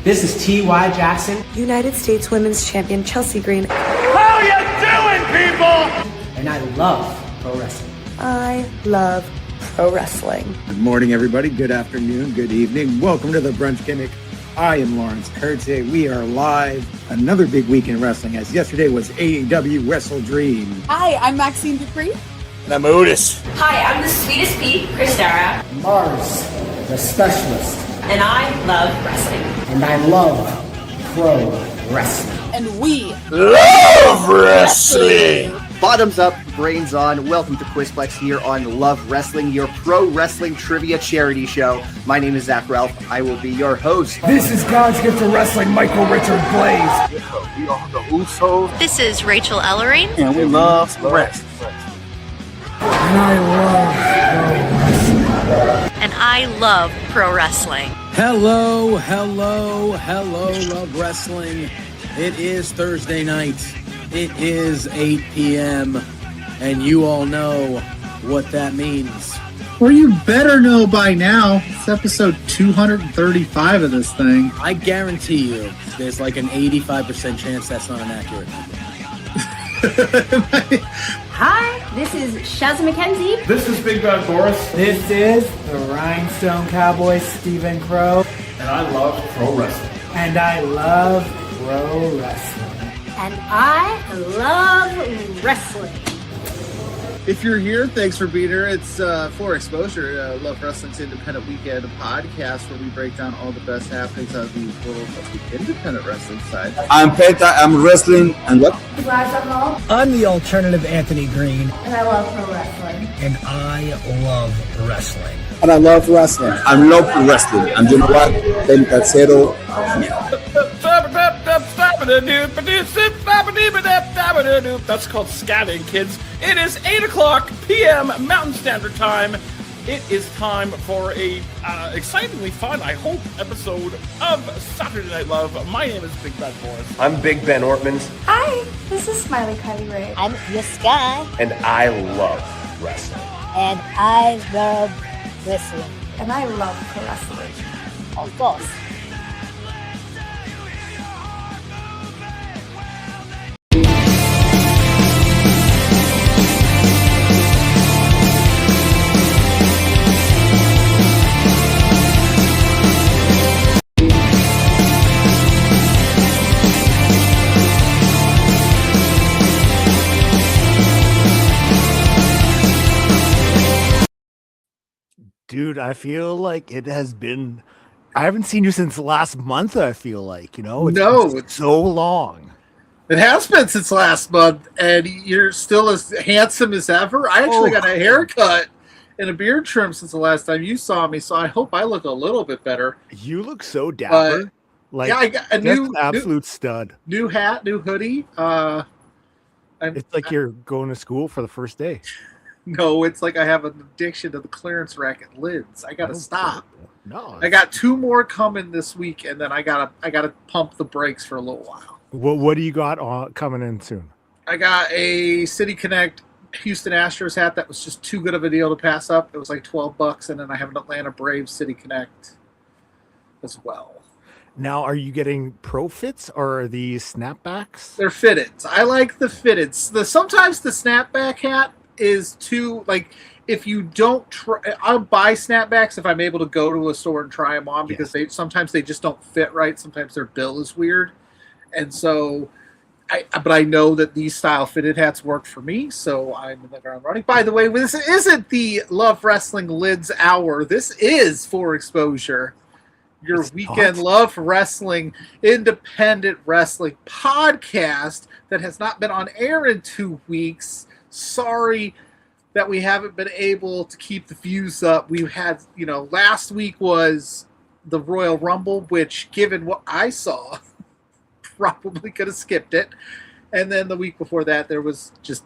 This is T.Y. Jackson. United States Women's Champion Chelsea Green. How you doing, people? And I love pro wrestling. I love pro wrestling. Good morning, everybody. Good afternoon. Good evening. Welcome to the Brunch Gimmick. I am Lawrence Kurtze. We are live. Another big week in wrestling, as yesterday was AIW Wrestle Dream. Hi, I'm Maxine Dupree. And I'm Otis. Hi, I'm the Sweetest Pea, Christara. Mars, the specialist. And I love wrestling. And I love pro wrestling. And we love wrestling. Bottoms up, brains on. Welcome to Quizplex here on Love Wrestling, your pro wrestling trivia charity show. My name is Zach Ralph. I will be your host. This is God's gift to wrestling, Michael Richard Blaze. We are the Usos. This is Rachel Ellering. And we love wrestling. And I love pro wrestling. And I love pro wrestling. Hello, Love Wrestling. It is Thursday night. It is 8 p.m. And you all know what that means. Well, you better know by now. It's episode 235 of this thing. I guarantee you there's like an 85% chance that's not an accurate number. Hi, this is Shaz McKenzie. This is Big Bad Boris. This is the Rhinestone Cowboy, Stephen Crow. And I love pro wrestling. And I love pro wrestling. And I love wrestling. If you're here, thanks for being here. It's For Exposure, Love Wrestling's independent weekend podcast where we break down all the best happenings on the world of the independent wrestling side. I'm Penta. I'm wrestling. And what? I'm the alternative Anthony Green. And I love pro wrestling. And I love wrestling. And I love wrestling. I love wrestling. And you know what? Pentacero. That's called scatting, kids. It is 8 o'clock p.m. Mountain Standard Time. It is time for a excitingly fun, I hope, episode of Saturday Night Love. My name is Big Bad Boris. I'm Big Ben Ortmans. Hi, this is Smiley Kylie Ray. I'm Zoey Skye. And I love wrestling. And I love wrestling. And I love pro wrestling. Of course. Dude, I feel like it has been... I haven't seen you since last month, I feel like, it's been so long. It has been since last month, and you're still as handsome as ever. I actually got a haircut and a beard trim since the last time you saw me, so I hope I look a little bit better. You look so dapper. I got a new absolute stud. New hat, new hoodie. It's like you're going to school for the first day. No, it's like I have an addiction to the clearance racket lids. I gotta stop. No, I got 2 more coming this week, and then I gotta pump the brakes for a little while. What do you got coming in soon? I got a City Connect Houston Astros hat that was just too good of a deal to pass up. It was like $12, and then I have an Atlanta Braves City Connect as well. Now, are you getting pro fits or are these snapbacks? They're fitted. I like the fitted. Sometimes the snapback hat is too, like, if you don't try, I'll buy snapbacks if I'm able to go to a store and try them on, because sometimes they just don't fit right. Sometimes their bill is weird. And so but I know that these style fitted hats work for me, so I'm in the ground running. By the way, this isn't the Love Wrestling Lids Hour. This is For Exposure, your weekend Love Wrestling independent wrestling podcast that has not been on air in 2 weeks. Sorry that we haven't been able to keep the views up. We had, last week was the Royal Rumble, which, given what I saw, probably could have skipped it. And then the week before that, there was just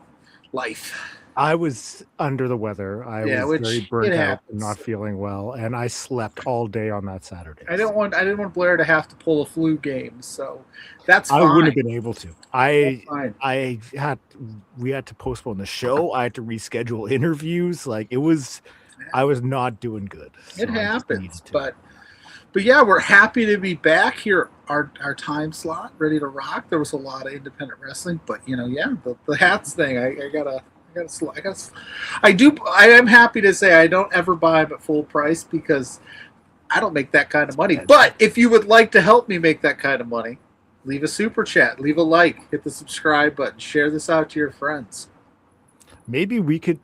life. I was under the weather. I was very burnt out and not feeling well, and I slept all day on that Saturday. I didn't want Blair to have to pull a flu game, so that's fine. I wouldn't have been able to. We had to postpone the show. I had to reschedule interviews. I was not doing good. So it happens, but But yeah, we're happy to be back here. Our time slot ready to rock. There was a lot of independent wrestling, but the hats thing. I am happy to say I don't ever buy them at full price because I don't make that kind of money. But if you would like to help me make that kind of money, leave a super chat, leave a like, hit the subscribe button, share this out to your friends. Maybe we could,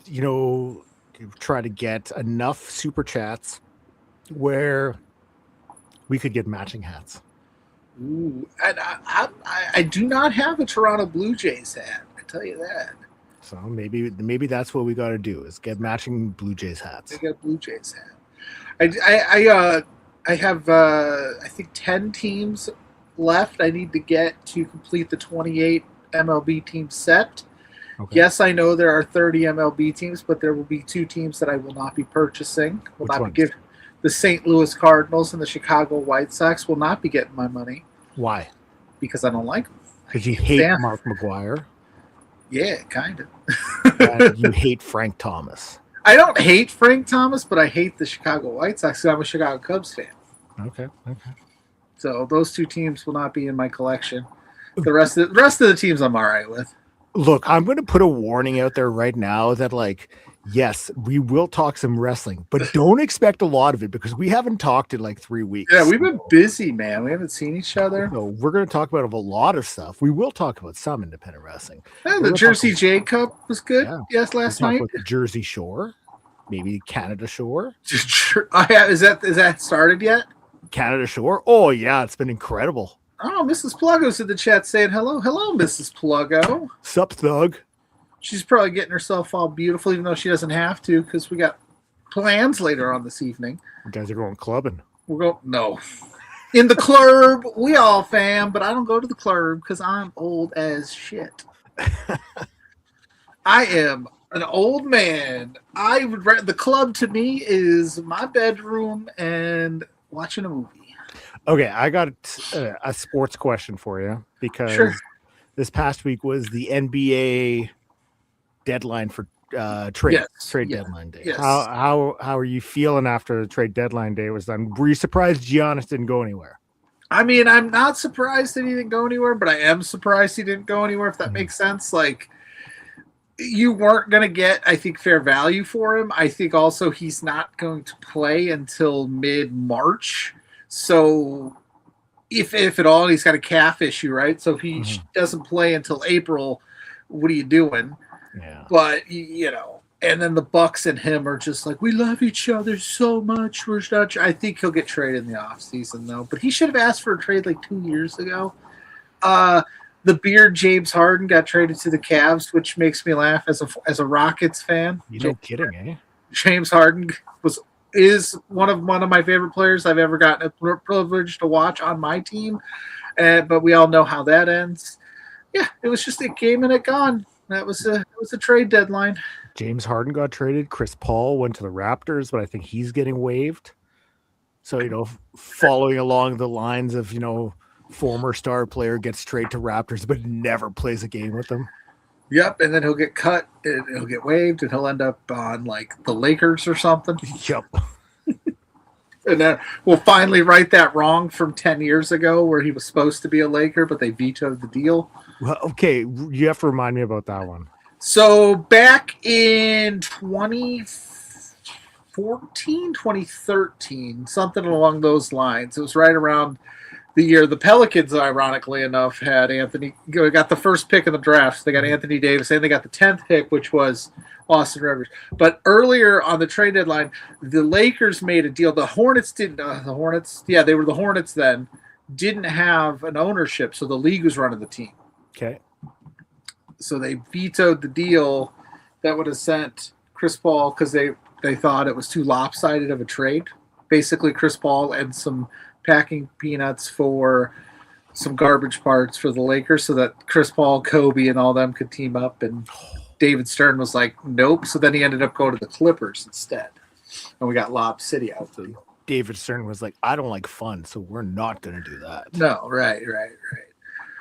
try to get enough super chats where we could get matching hats. Ooh, and I do not have a Toronto Blue Jays hat. I tell you that. So maybe that's what we got to do is get matching Blue Jays hats. I got a Blue Jays hat. I have I think 10 teams left. I need to get to complete the 28 MLB team set. Okay. Yes, I know there are 30 MLB teams, but there will be 2 teams that I will not be purchasing. The St. Louis Cardinals and the Chicago White Sox will not be getting my money. Why? Because I don't like them. Because you hate Mark McGuire. Yeah, kind of. You hate Frank Thomas. I don't hate Frank Thomas, but I hate the Chicago White Sox because I'm a Chicago Cubs fan. Okay. So those 2 teams will not be in my collection. The rest of the teams I'm all right with. Look, I'm going to put a warning out there right now that, yes, we will talk some wrestling, but don't expect a lot of it because we haven't talked in 3 weeks. Yeah, we've been busy, man. We haven't seen each other. So we're going to talk about a lot of stuff. We will talk about some independent wrestling. Yeah, the Jersey J Cup was good. Yeah. Yes, last night. About the Jersey Shore, maybe Canada Shore. Is that started yet? Canada Shore. Oh yeah, it's been incredible. Oh, Mrs. Pluggo's in the chat saying hello. Hello, Mrs. Pluggo. Sup, thug? She's probably getting herself all beautiful, even though she doesn't have to, because we got plans later on this evening. You guys are going clubbing. No. In the club, we all fam, but I don't go to the club because I'm old as shit. I am an old man. The club to me is my bedroom and watching a movie. Okay, I got a sports question for you because this past week was the NBA deadline for trade deadline day. Yes. How are you feeling after the trade deadline day was done? Were you surprised Giannis didn't go anywhere? I mean, I'm not surprised that he didn't go anywhere, but I am surprised he didn't go anywhere, if that makes sense. You weren't going to get, I think, fair value for him. I think also he's not going to play until mid-March. So if at all, he's got a calf issue, right? So if he doesn't play until April, what are you doing? Yeah. But, and then the Bucks and him are just we love each other so much. We're not. I think he'll get traded in the offseason, though. But he should have asked for a trade 2 years ago. The beard James Harden got traded to the Cavs, which makes me laugh as a Rockets fan. You're no kidding, eh? James Harden is one of my favorite players I've ever gotten a privilege to watch on my team. But we all know how that ends. Yeah, it was just a game and it gone. That was a trade deadline. James Harden got traded. Chris Paul went to the Raptors, but I think he's getting waived. So, following along the lines of, former star player gets traded to Raptors, but never plays a game with them. Yep, and then he'll get cut, and he'll get waived, and he'll end up on the Lakers or something. Yep. And then we'll finally right that wrong from 10 years ago where he was supposed to be a Laker, but they vetoed the deal. Well, okay, you have to remind me about that one. So back in 2014, 2013, something along those lines. It was right around the year the Pelicans, ironically enough, got the first pick in the draft. So they got Anthony Davis, and they got the 10th pick, which was Austin Rivers. But earlier on the trade deadline, the Lakers made a deal. The Hornets didn't. They were the Hornets then. Didn't have an ownership, so the league was running the team. Okay. So they vetoed the deal that would have sent Chris Paul because they thought it was too lopsided of a trade. Basically, Chris Paul and some packing peanuts for some garbage parts for the Lakers so that Chris Paul, Kobe, and all them could team up. And David Stern was like, nope. So then he ended up going to the Clippers instead. And we got Lob City out there. David Stern was like, I don't like fun, so we're not going to do that. No, right.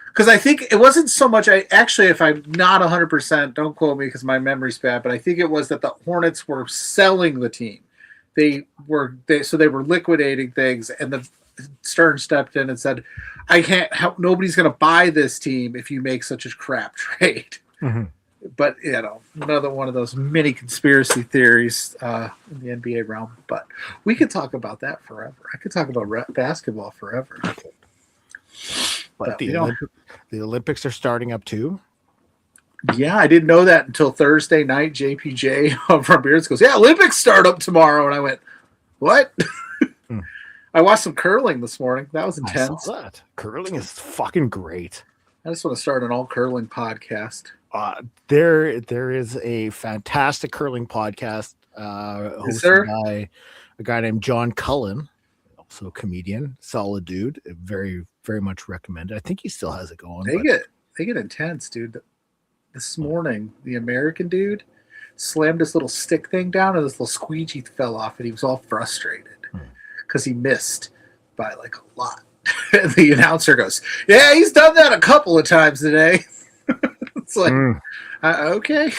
Because I think it wasn't so much, if I'm not 100%, don't quote me because my memory's bad, but I think it was that the Hornets were selling the team. they were liquidating things, and the Stern stepped in and said, "I can't help. Nobody's going to buy this team if you make such a crap trade." Mm-hmm. But another one of those mini conspiracy theories in the NBA realm. But we could talk about that forever. I could talk about basketball forever. But the Olympics are starting up too. Yeah, I didn't know that until Thursday night. JPJ from Beards goes, "Yeah, Olympics start up tomorrow," and I went, "What?" I watched some curling this morning. That was intense. I saw that. Curling is fucking great. I just want to start an all curling podcast. There is a fantastic curling podcast hosted by a guy named John Cullen, also a comedian, solid dude. Very, very much recommended. I think he still has it going. They get intense, dude. This morning, the American dude slammed this little stick thing down, and this little squeegee fell off, and he was all frustrated because he missed by like a lot. And the announcer goes, "Yeah, he's done that a couple of times today." It's like, okay.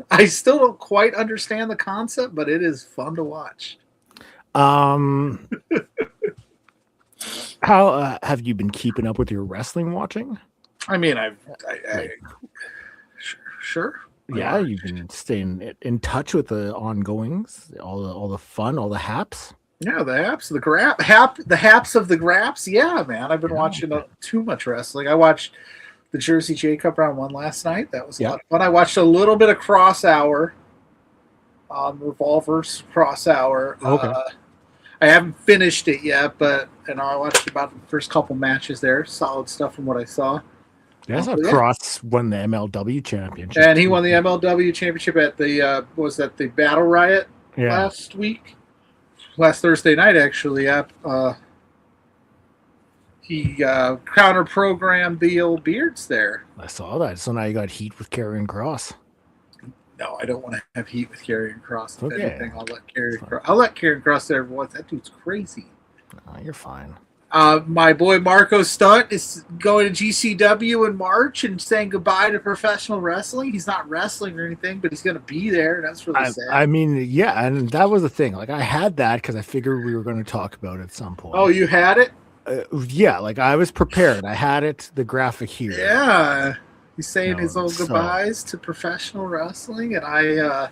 I still don't quite understand the concept, but it is fun to watch. How have you been keeping up with your wrestling watching? I mean, sure. Yeah, you've been staying in touch with the ongoings, all the fun, all the haps. Yeah, the haps, the haps of the graps. Yeah, man, I've been watching too much wrestling. I watched the Jersey J Cup round 1 last night. That was a lot of fun. I watched a little bit of Cross Hour, Revolver's Cross Hour. Okay. I haven't finished it yet, but I watched about the first couple matches there. Solid stuff from what I saw. Yeah, I saw Cross won the MLW championship, and he won the MLW championship at the the Battle Riot last Thursday night, actually. He counter-programmed the old Beards there. I saw that. So now you got heat with Karrion Kross. No, I don't want to have heat with Karrion Kross. If Okay. anything, I'll let Karrion Kross there once. That dude's crazy. Oh, you're fine. My boy Marco Stunt is going to GCW in March and saying goodbye to professional wrestling. He's not wrestling or anything, but he's going to be there. That's really sad. I mean, yeah, and that was the thing. Like, I had that because I figured we were going to talk about it at some point. Oh, you had it? Yeah, like I was prepared. I had it, the graphic here. Yeah. He's saying his old goodbyes to professional wrestling. And I,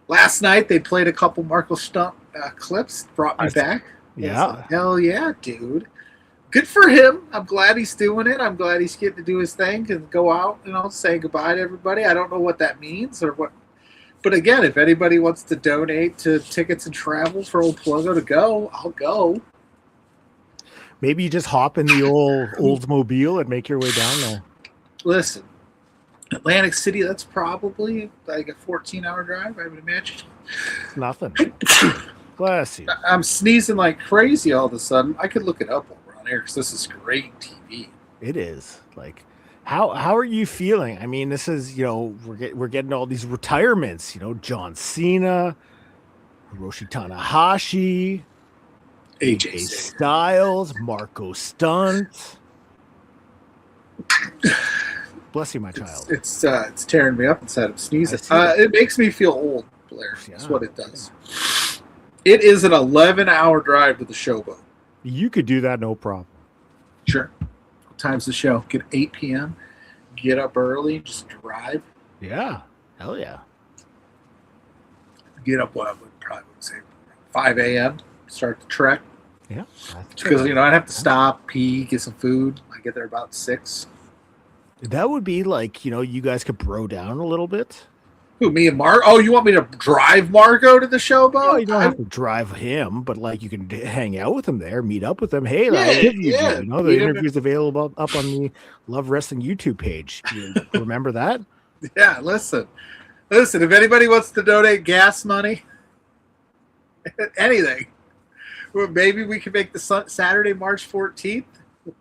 last night they played a couple Marco Stunt clips, brought me back. Yeah. Hell yeah, dude. Good for him. I'm glad he's doing it. I'm glad he's getting to do his thing and go out, say goodbye to everybody. I don't know what that means or what. But again, if anybody wants to donate to tickets and travel for old Pluggo to go, I'll go. Maybe you just hop in the old Oldsmobile and make your way down there. Listen, Atlantic City, that's probably like a 14-hour drive, I would imagine. It's nothing. Bless you. I'm sneezing like crazy all of a sudden. I could look it up over on air because this is great TV. It is. Like, how are you feeling? I mean, this is, we're getting all these retirements, John Cena, Hiroshi Tanahashi, AJ Styles, Marco Stunt. Bless you, my child. It's tearing me up inside. I'm sneezing. It makes me feel old, Blair. That's what it does. It is an 11-hour drive to the Showboat. You could do that, no problem. Sure. What time's the show? Get 8 p.m. Get up early, just drive. Yeah. Hell yeah. Get up, what I would probably say 5 a.m. Start the trek. Yeah. Because, I'd have to stop, pee, get some food. I get there about 6. That would be like, you guys could bro down a little bit. Who, me and Mark? Oh, you want me to drive Marco to the Showboat? No, you don't have to drive him, but like you can hang out with him there, meet up with him. Hey, the interview's available up on the Love Wrestling YouTube page. You remember that? Yeah, listen. If anybody wants to donate gas money, anything, well, maybe we can make the Saturday, March 14th.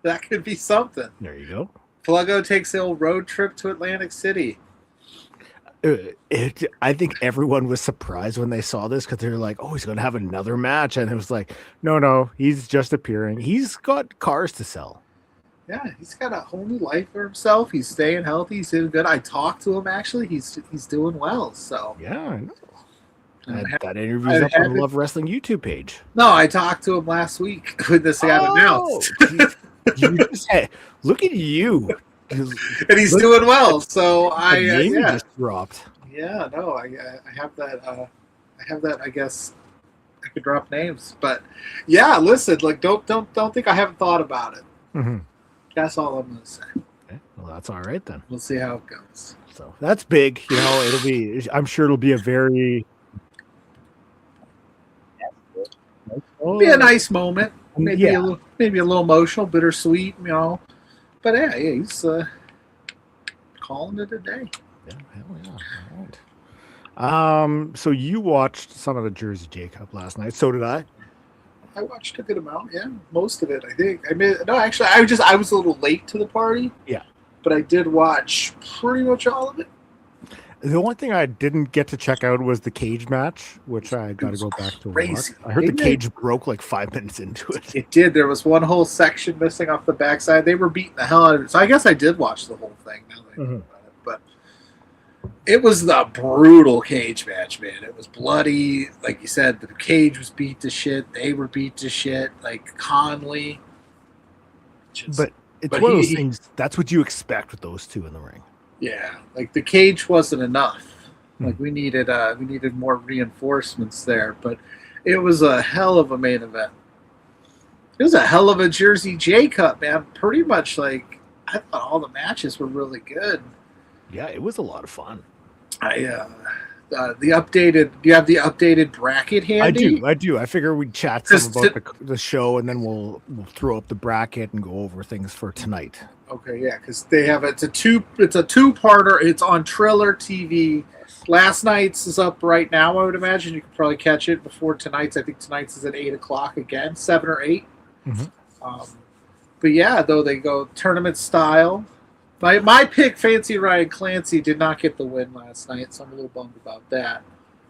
That could be something. There you go. Pluggo takes the old road trip to Atlantic City. I think everyone was surprised when they saw this because they're like, oh, he's going to have another match. And it was like, no, he's just appearing. He's got cars to sell. Yeah, he's got a whole new life for himself. He's staying healthy. He's doing good. I talked to him, actually. He's doing well. So yeah, I know. That interview's up on the Love Wrestling YouTube page. No, I talked to him last week when this got announced. You just look at you. And he's doing well. So I just dropped. Yeah, no, I have that. I have that. I guess I could drop names, but yeah, listen, like don't think I haven't thought about it. Mm-hmm. That's all I'm gonna say. Okay. Well, that's all right then. We'll see how it goes. So that's big. You know, I'm sure it'll be a very. It'll be a nice moment. Maybe a little emotional, bittersweet. You know, but yeah, he's calling it a day. Yeah, hell yeah. All right. So you watched some of the Jersey J Cup last night. So did I. I watched a good amount. Yeah, most of it. I think. Actually, I was a little late to the party. Yeah. But I did watch pretty much all of it. The only thing I didn't get to check out was the cage match, which I got to go back to watch. I heard the cage broke like 5 minutes into it. It did. There was one whole section missing off the backside. They were beating the hell out of it. So I guess I did watch the whole thing now that I think about it. But it was the brutal cage match, man. It was bloody. Like you said, the cage was beat to shit. They were beat to shit. Like Conley. But it's one of those things. That's what you expect with those two in the ring. Yeah, like the cage wasn't enough. Like we needed more reinforcements there. But it was a hell of a main event. It was a hell of a Jersey J Cup, man. Pretty much like I thought all the matches were really good. Yeah, it was a lot of fun. The updated. Do you have the updated bracket handy? I do. I figure we'd chat some about the show, and then we'll throw up the bracket and go over things for tonight. Okay, yeah, because they have it's a two-parter. It's on Triller TV. Last night's is up right now. I would imagine you could probably catch it before tonight's. I think tonight's is at 8:00 again, 7 or 8. Mm-hmm. But yeah, though they go tournament style. My pick, Fancy Ryan Clancy, did not get the win last night, so I'm a little bummed about that.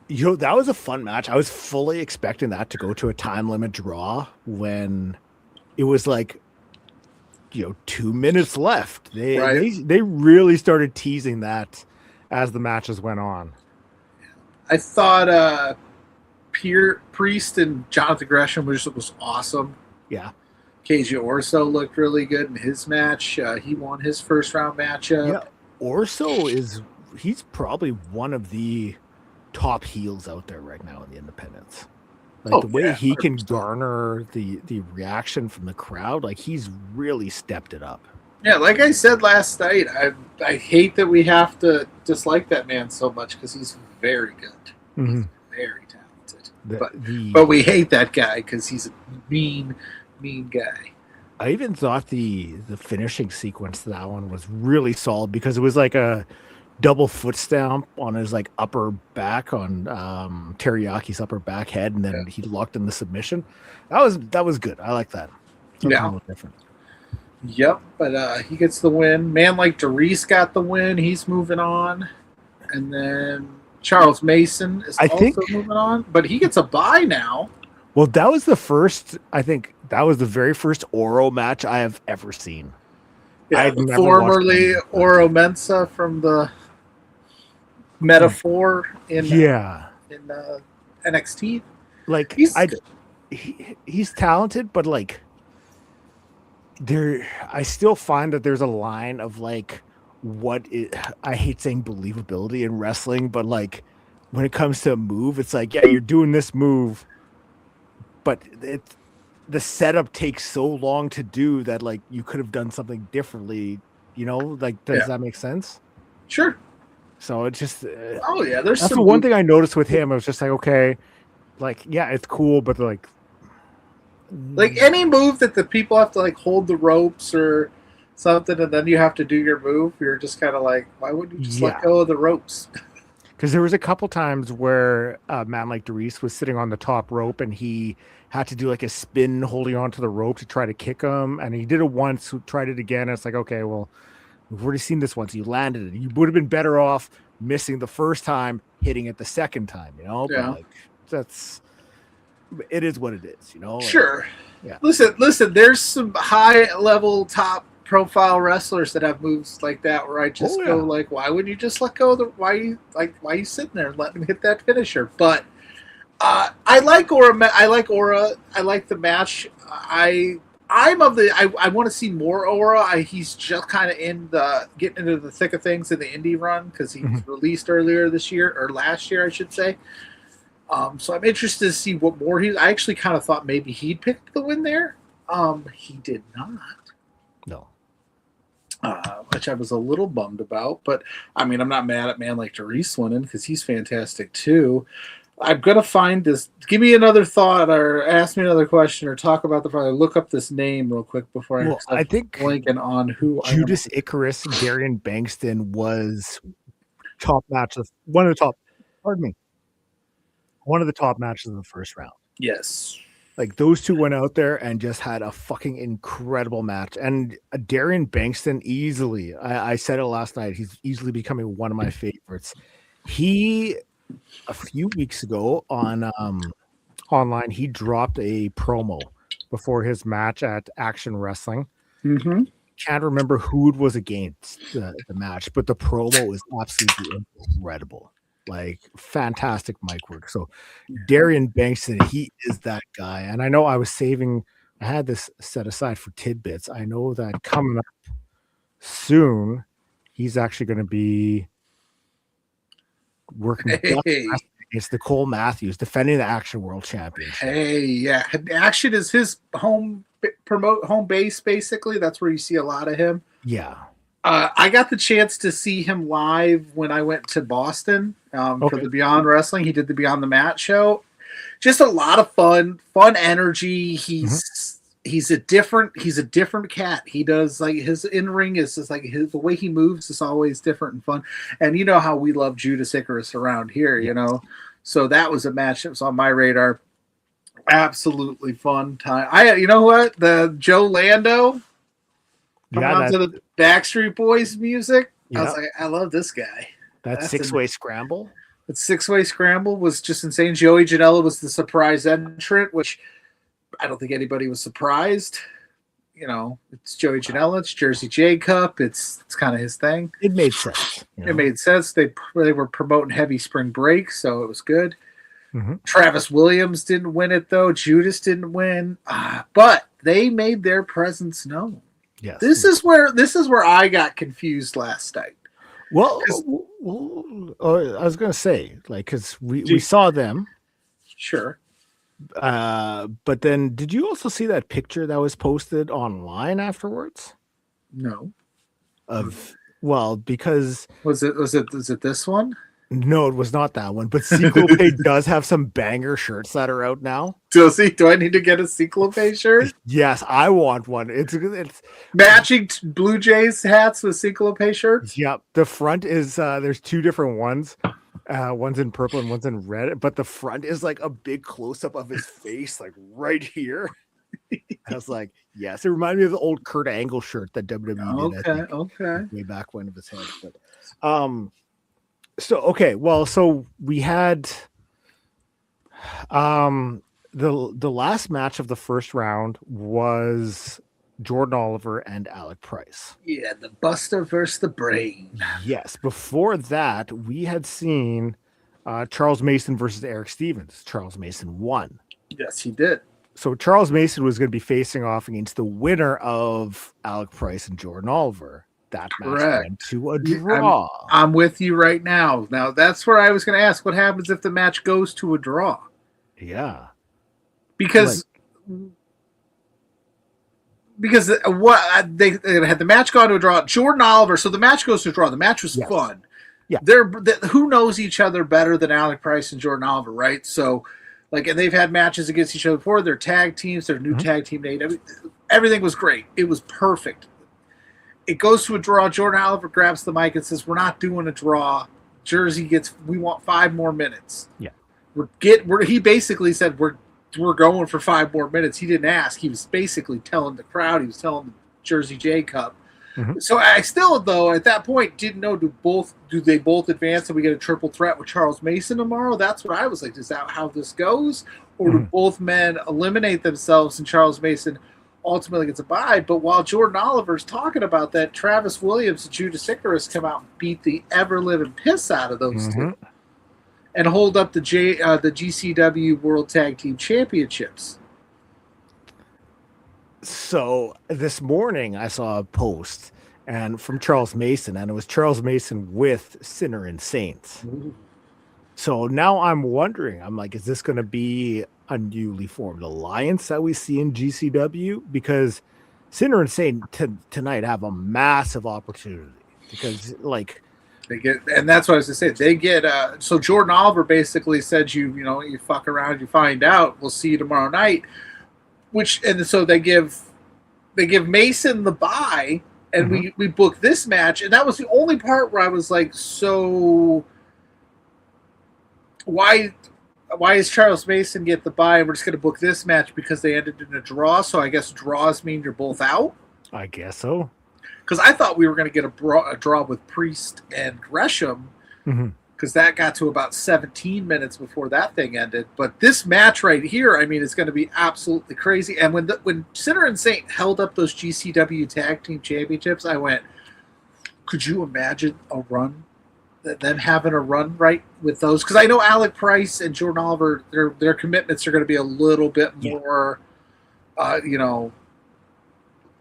You know, that was a fun match. I was fully expecting that to go to a time limit draw when it was like, 2 minutes left. They really started teasing that as the matches went on. I thought Priest and Jonathan Gresham was awesome. Yeah. KJ Orso looked really good in his match. He won his first round matchup. Yeah, Orso he's probably one of the top heels out there right now in the independents. Like the way he can garner the reaction from the crowd, like he's really stepped it up. Yeah, like I said last night, I hate that we have to dislike that man so much because he's very good. Mm-hmm. He's very talented. But we hate that guy because he's a mean guy. I even thought the finishing sequence to that one was really solid because it was like a double foot stamp on his like upper back on Teriyaki's upper back head, and then he locked in the submission. That was good. I like that. Something a little different. Yep, but he gets the win. Man like Darius got the win. He's moving on, and then Charles Mason is moving on, but he gets a bye now. Well, that was the first. I think that was the very first Oro match I have ever seen. Yeah, formerly Oro Mensa from the Metaphor in NXT. Like he's talented, but like I still find that there's a line of like I hate saying believability in wrestling, but like when it comes to a move, it's like you're doing this move, but the setup takes so long to do that like you could have done something differently. Like does that make sense? Sure. So it's just there's that's the one thing I noticed with him. I was just like, okay, like it's cool, but like any move that the people have to like hold the ropes or something, and then you have to do your move. You're just kind of like, why wouldn't you just let go of the ropes? Because there was a couple times where a man like Darius was sitting on the top rope and he had to do like a spin holding onto the rope to try to kick him, and he did it once, tried it again. And it's like, okay, well, we've already seen this once. You landed it. You would have been better off missing the first time, hitting it the second time. Yeah. But like it is what it is. Sure. Yeah. Listen. There's some high level, top profile wrestlers that have moves like that where I just go like, why would you just let go of why are you sitting there and let him hit that finisher? But I like Aura. I like Aura. I like the match. I want to see more Aura. He's just kind of getting into the thick of things in the indie run because he was released earlier this year or last year, I should say. So I'm interested to see what more I actually kind of thought maybe he'd pick the win there. He did not. No. Which I was a little bummed about, but I mean, I'm not mad at man like Darius winning because he's fantastic too. I'm gonna find this. Give me another thought, or ask me another question, or talk about the product. Look up this name real quick before I think blanking on who. Judas Icarus, Darian Bankston was top match of one of the top. Pardon me. One of the top matches in the first round. Yes. Like those two went out there and just had a fucking incredible match. And Darian Bankston easily, I said it last night, he's easily becoming one of my favorites. He, a few weeks ago on online, he dropped a promo before his match at Action Wrestling. Mm-hmm. Can't remember who it was against the match, but the promo is absolutely incredible. Like fantastic mic work. So Darian Bankston, he is that guy. And I know I had this set aside for tidbits. I know that coming up soon, he's actually going to be working against Nicole Matthews, defending the Action World Championship. Hey, yeah. Action is his home base, basically. That's where you see a lot of him. Yeah. I got the chance to see him live when I went to Boston for the Beyond Wrestling. He did the Beyond the Mat show. Just a lot of fun energy. He's a different cat. He does like his in-ring is just like the way he moves is always different and fun. And you know how we love Judas Icarus around here, you know. So that was a match that was on my radar. Absolutely fun time. You know what? The Joe Lando coming on to the Backstreet Boys music. I was like, I love this guy. That six-way scramble. That six-way scramble was just insane. Joey Janela was the surprise entrant, which I don't think anybody was surprised. You know, it's Joey Janela, it's Jersey J Cup, it's kind of his thing. It made sense. It made sense. They were promoting heavy spring break, so it was good. Mm-hmm. Travis Williams didn't win it though. Judas didn't win, but they made their presence known. Yes. This is where I got confused last night. Well, I was going to say, like, because we saw them. Sure. But then did you also see that picture that was posted online afterwards? No. Because was it this one? No, it was not that one. But Cyclope does have some banger shirts that are out now. Does he? Do I need to get a Cyclope shirt? Yes, I want one. It's matching Blue Jays hats with Cyclope shirts. Yep. The front is there's two different ones. One's in purple and one's in red, but the front is like a big close up of his face, like right here. I was like, yes, it reminded me of the old Kurt Angle shirt that WWE did. Okay. Way back when of his head. But so we had the last match of the first round was Jordan Oliver and Alec Price. Yeah, the Buster versus the Brain. Yes. Before that, we had seen Charles Mason versus Eric Stevens. Charles Mason won. Yes, he did. So Charles Mason was going to be facing off against the winner of Alec Price and Jordan Oliver. That match went to a draw. I'm with you right now. Now, that's where I was going to ask, what happens if the match goes to a draw? Yeah. Because what they had the match gone to a draw. Jordan Oliver, so the match goes to a draw. The match was fun. Yeah. Who knows each other better than Alec Price and Jordan Oliver, right? So, and they've had matches against each other before. They're tag teams. They're new tag team. Everything was great. It was perfect. It goes to a draw. Jordan Oliver grabs the mic and says, "We're not doing a draw. Jersey we want 5 more minutes." Yeah. He basically said, we're going for 5 more minutes. He didn't ask. He was basically telling the crowd. He was telling the Jersey J Cup. Mm-hmm. So I still, though, at that point, didn't know do they both advance and we get a triple threat with Charles Mason tomorrow? That's what I was like. Is that how this goes? Or do both men eliminate themselves and Charles Mason ultimately gets a bye? But while Jordan Oliver's talking about that, Travis Williams and Judas Icarus come out and beat the ever-living piss out of those two. and hold up the GCW World Tag Team Championships. So this morning I saw a post and from Charles Mason, and it was Charles Mason with Sinner and Saint. Ooh. So now I'm wondering, I'm like, is this going to be a newly formed alliance that we see in GCW? Because Sinner and Saint tonight have a massive opportunity because like they get, and that's what I was going to say. They get, so Jordan Oliver basically said, you fuck around, you find out, we'll see you tomorrow night. And so they give Mason the bye, and we book this match, and that was the only part where I was like, so why is Charles Mason get the bye, and we're just going to book this match because they ended in a draw? So I guess draws mean you're both out. I guess so. Because I thought we were going to get a draw with Priest and Gresham. Because that got to about 17 minutes before that thing ended. But this match right here, I mean, is going to be absolutely crazy. And when Sinner and Saint held up those GCW Tag Team Championships, I went, could you imagine a run? Them having a run right with those? Because I know Alec Price and Jordan Oliver, their commitments are going to be a little bit more,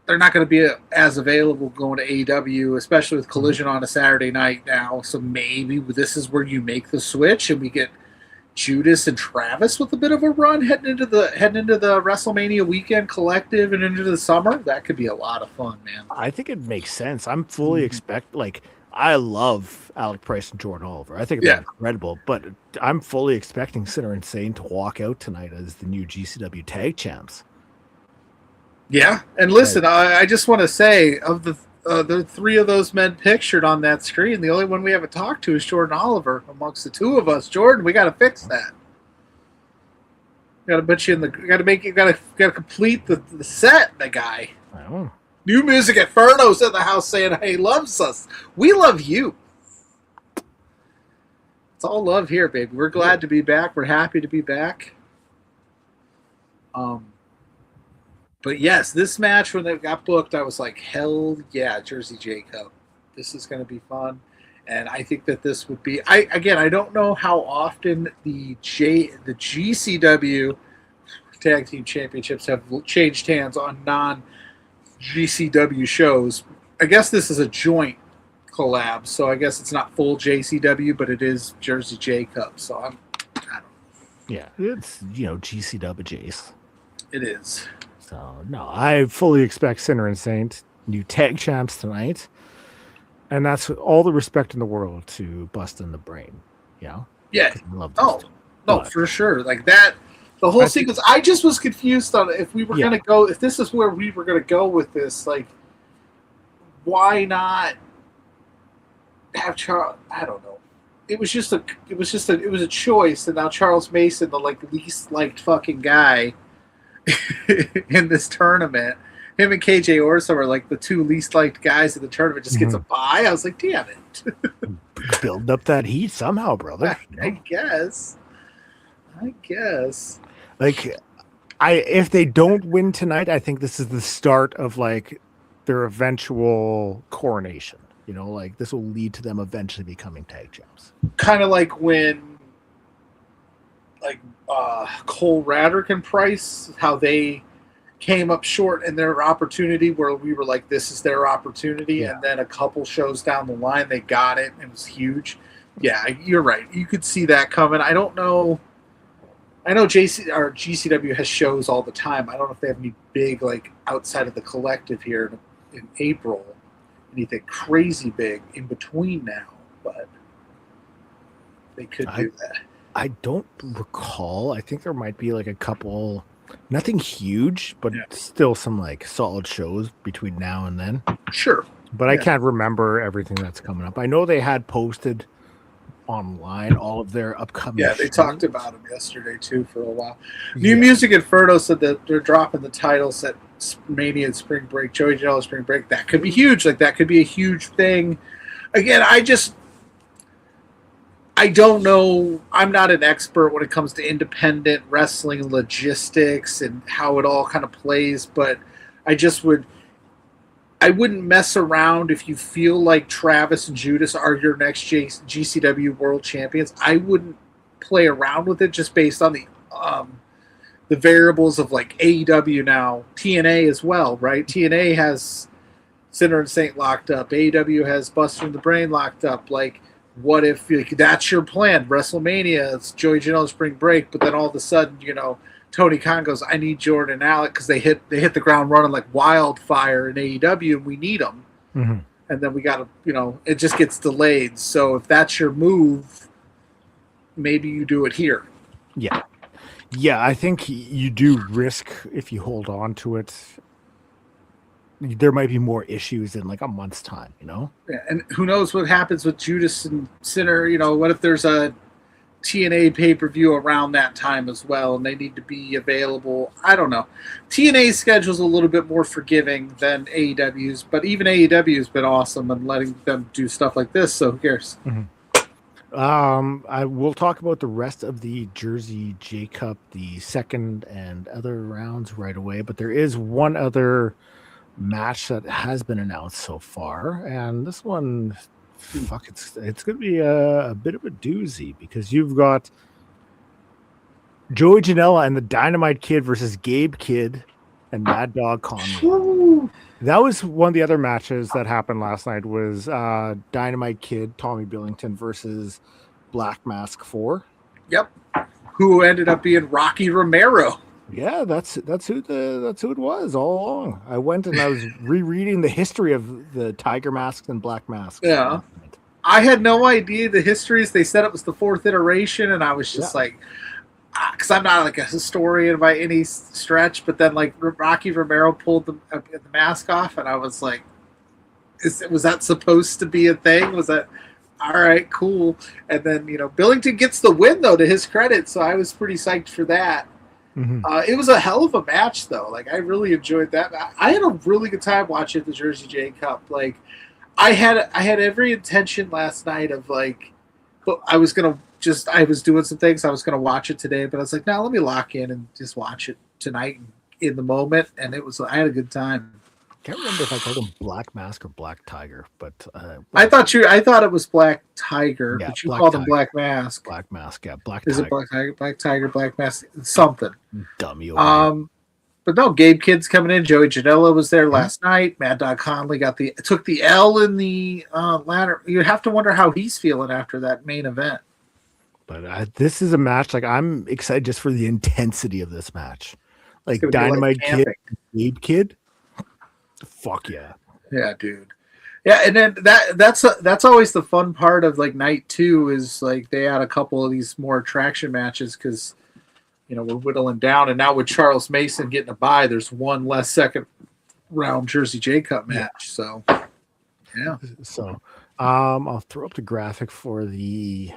they're not going to be as available going to AEW, especially with Collision on a Saturday night now. So maybe this is where you make the switch and we get Judas and Travis with a bit of a run heading into the WrestleMania weekend collective and into the summer. That could be a lot of fun, man. I think it makes sense. I'm fully I love Alec Price and Jordan Oliver. I think they're incredible, but I'm fully expecting Sinner and Saint to walk out tonight as the new GCW Tag Champs. Yeah, and listen, I just want to say, of the three of those men pictured on that screen, the only one we haven't talked to is Jordan Oliver amongst the two of us. Jordan, we got to fix that. Got to put you in the. Got to complete the set. The guy. I don't know. New Music Inferno's in the house saying, "Hey, loves us. We love you." It's all love here, baby. We're glad to be back. We're happy to be back. But yes, this match, when it got booked, I was like, hell yeah, Jersey J Cup. This is going to be fun. And I think that this would be... I don't know how often the GCW Tag Team Championships have changed hands on non-GCW shows. I guess this is a joint collab, so I guess it's not full JCW, but it is Jersey J Cup. So I don't know. Yeah, it's, GCW Jace. It is. So, no, I fully expect Sinner and Saint, new tag champs tonight. And that's all the respect in the world to Bustin' the Brain. Yeah. Yeah. I love no, for sure. Like that, the whole sequence. I just was confused on if we were going to go, if this is where we were going to go with this, like, why not have Charles? I don't know. It was a choice. And now Charles Mason, the least liked fucking guy in this tournament, him and KJ Orso are like the two least liked guys in the tournament, just gets a bye. I was like, damn it. Build up that heat somehow, brother. I guess. Like, if they don't win tonight, I think this is the start of like their eventual coronation. This will lead to them eventually becoming tag champs. Kind of like when Cole Radrick and Price, how they came up short in their opportunity, where we were like, this is their opportunity, and then a couple shows down the line they got it. It was huge. Yeah, you're right. You could see that coming. I don't know. I know GCW has shows all the time. I don't know if they have any big, outside of the collective here in April, anything crazy big in between now, but they could do that. I don't recall. I think there might be a couple, nothing huge, but still some solid shows between now and then. Sure. But I can't remember everything that's coming up. I know they had posted online all of their upcoming shows. They talked about them yesterday too for a while. New Yeah. Music Inferno said that they're dropping the titles at Mania and Spring Break, Joey Janela Spring Break. That could be huge. That could be a huge thing. Again, I don't know. I'm not an expert when it comes to independent wrestling logistics and how it all kind of plays, but I wouldn't mess around if you feel like Travis and Judas are your next GCW World Champions. I wouldn't play around with it just based on the variables of like AEW now, TNA as well, right? TNA has Sinner and Saint locked up. AEW has Buster and the Brain locked up. Like, what if that's your plan? WrestleMania, it's Joey Janela Spring Break, but then all of a sudden, Tony Khan goes, "I need Jordan and Alec because they hit the ground running like wildfire in AEW, and we need them." Mm-hmm. And then we got to, it just gets delayed. So if that's your move, maybe you do it here. Yeah. Yeah, I think you do risk if you hold on to it. There might be more issues in like a month's time, Yeah, and who knows what happens with Judas and Sinner? What if there's a TNA pay-per-view around that time as well, and they need to be available? I don't know. TNA's schedule's a little bit more forgiving than AEW's, but even AEW's been awesome and letting them do stuff like this. So who cares? Mm-hmm. I will talk about the rest of the Jersey J Cup, the second and other rounds right away, but there is one other match that has been announced so far, and this one, it's going to be a bit of a doozy because you've got Joey Janela and the Dynamite Kid versus Gabe Kidd and Mad Dog Conway. That was one of the other matches that happened last night was Dynamite Kid, Tommy Billington versus Black Mask 4. Yep. Who ended up being Rocky Romero. Yeah, that's who it was all along. I went and I was rereading the history of the Tiger Masks and Black Masks. Yeah. I had no idea the histories. They said it was the 4th iteration, and I was just like, because I'm not like a historian by any stretch, but then like Rocky Romero pulled the mask off, and I was like, was that supposed to be a thing? Was that all right? Cool. And then Billington gets the win though, to his credit, so I was pretty psyched for that. Mm-hmm. It was a hell of a match though. Like I really enjoyed that. I had a really good time watching the Jersey J Cup. Like I had every intention last night of like, but I was doing some things. I was going to watch it today, but I was like, no, let me lock in and just watch it tonight in the moment. And I had a good time. Can't remember if I called him Black Mask or Black Tiger, but I thought it was Black Tiger, yeah, but you Black called Tiger. him Black Mask. Black Mask, yeah, Black Is Tiger. it Black Tiger? Black Tiger, Black Mask, something. Dummy. But no, Gabe Kidd's coming in. Joey Janela was there last night. Mad Dog Conley took the L in the ladder. You have to wonder how he's feeling after that main event. But this is a match like I'm excited just for the intensity of this match. Like gonna be Dynamite like Kid, camping. Gabe Kid. Fuck yeah. Yeah, dude. Yeah, and then that's always the fun part of like night 2 is like they add a couple of these more attraction matches because we're whittling down, and now with Charles Mason getting a bye, there's one less second round Jersey J Cup match. So yeah. So I'll throw up the graphic for the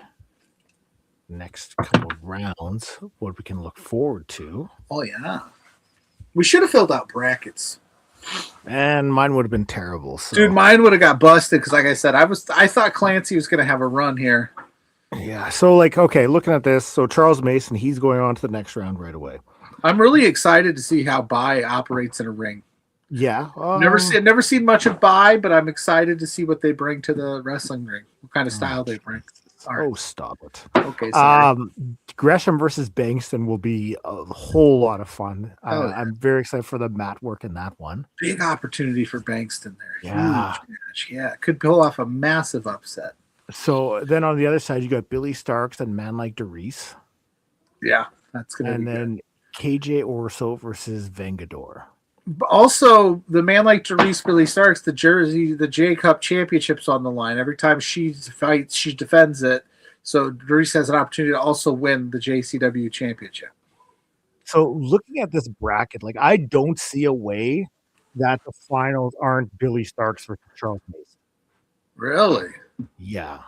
next couple of rounds, what we can look forward to. Oh yeah. We should have filled out brackets. And mine would have been terrible. So. Dude, mine would have got busted because, like I said, I thought Clancy was going to have a run here. Yeah. So, okay, looking at this, so Charles Mason, he's going on to the next round right away. I'm really excited to see how Bai operates in a ring. Yeah. Never seen much of Bai, but I'm excited to see what they bring to the wrestling ring. What kind of style they bring. Oh, stop it. Okay, sorry. Gresham versus Bankston will be a whole lot of fun. I'm very excited for the mat work in that one. Big opportunity for Bankston there. Yeah. Huge match. Yeah, could pull off a massive upset. So then on the other side, you got Billy Starks and Man Like DeReese. Yeah, that's going to be good. And then KJ Orso versus Vengador. Also, the Man Like DeReese, Billy Starks, the J Cup Championship's on the line. Every time she fights, she defends it. So DeReese has an opportunity to also win the JCW Championship. So looking at this bracket, like I don't see a way that the finals aren't Billy Starks versus Charles Mason. Really? Yeah.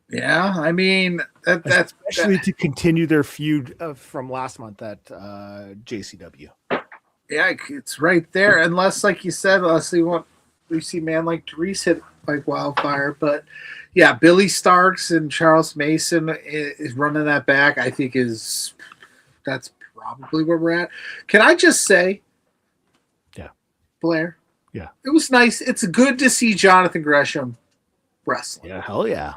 Yeah, I mean that's especially to continue their feud from last month at JCW. Yeah, it's right there. Unless, like you said, we see Man Like DeReese hit like wildfire. But yeah, Billy Starks and Charles Mason is running that back. I think that's probably where we're at. Can I just say, yeah, Blair? Yeah, it was nice. It's good to see Jonathan Gresham wrestling. Yeah, hell yeah.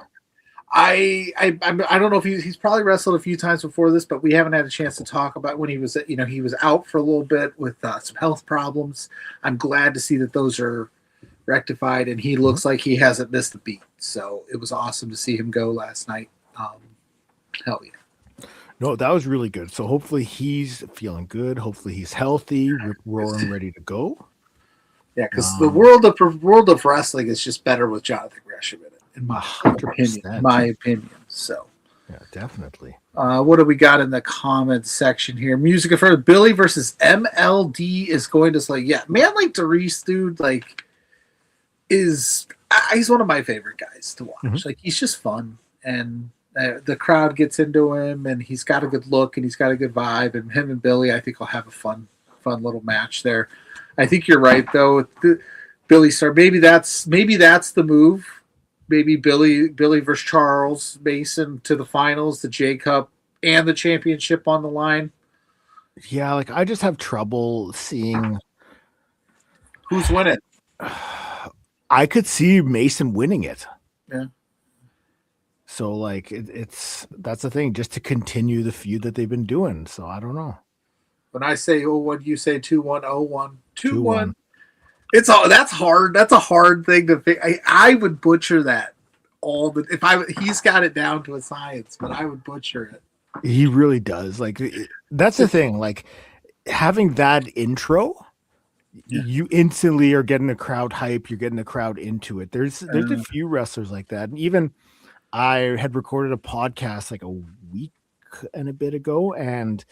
I don't know if he's probably wrestled a few times before this, but we haven't had a chance to talk about when he was out for a little bit with some health problems. I'm glad to see that those are rectified, and he looks like he hasn't missed a beat. So it was awesome to see him go last night. Hell yeah. No, that was really good. So hopefully he's feeling good. Hopefully he's healthy, roaring, ready to go. Yeah, because the world of wrestling is just better with Jonathan Gresham in it, in my 100%. opinion. So yeah, definitely. What do we got in the comments section here? Music for Billy versus MLD is going to say, yeah, man, like Darius, dude, like he's one of my favorite guys to watch. Like he's just fun, and the crowd gets into him, and he's got a good look, and he's got a good vibe, and him and Billy, I think, will have a fun little match there. I think you're right though. Billy Star, maybe that's the move. Maybe Billy versus Charles Mason to the finals, the J Cup and the championship on the line. Yeah, like I just have trouble seeing who's winning. I could see Mason winning it. Yeah. So like that's the thing, just to continue the feud that they've been doing. So I don't know. When I say 0-1, you say 2-1, 0-1, 2-1. That's hard. That's a hard thing to figure. I would butcher that he's got it down to a science, but I would butcher it. He really does. Like that's the thing. Like having that intro, you instantly are getting the crowd hype. You're getting the crowd into it. There's a few wrestlers like that. And even I had recorded a podcast like a week and a bit ago, and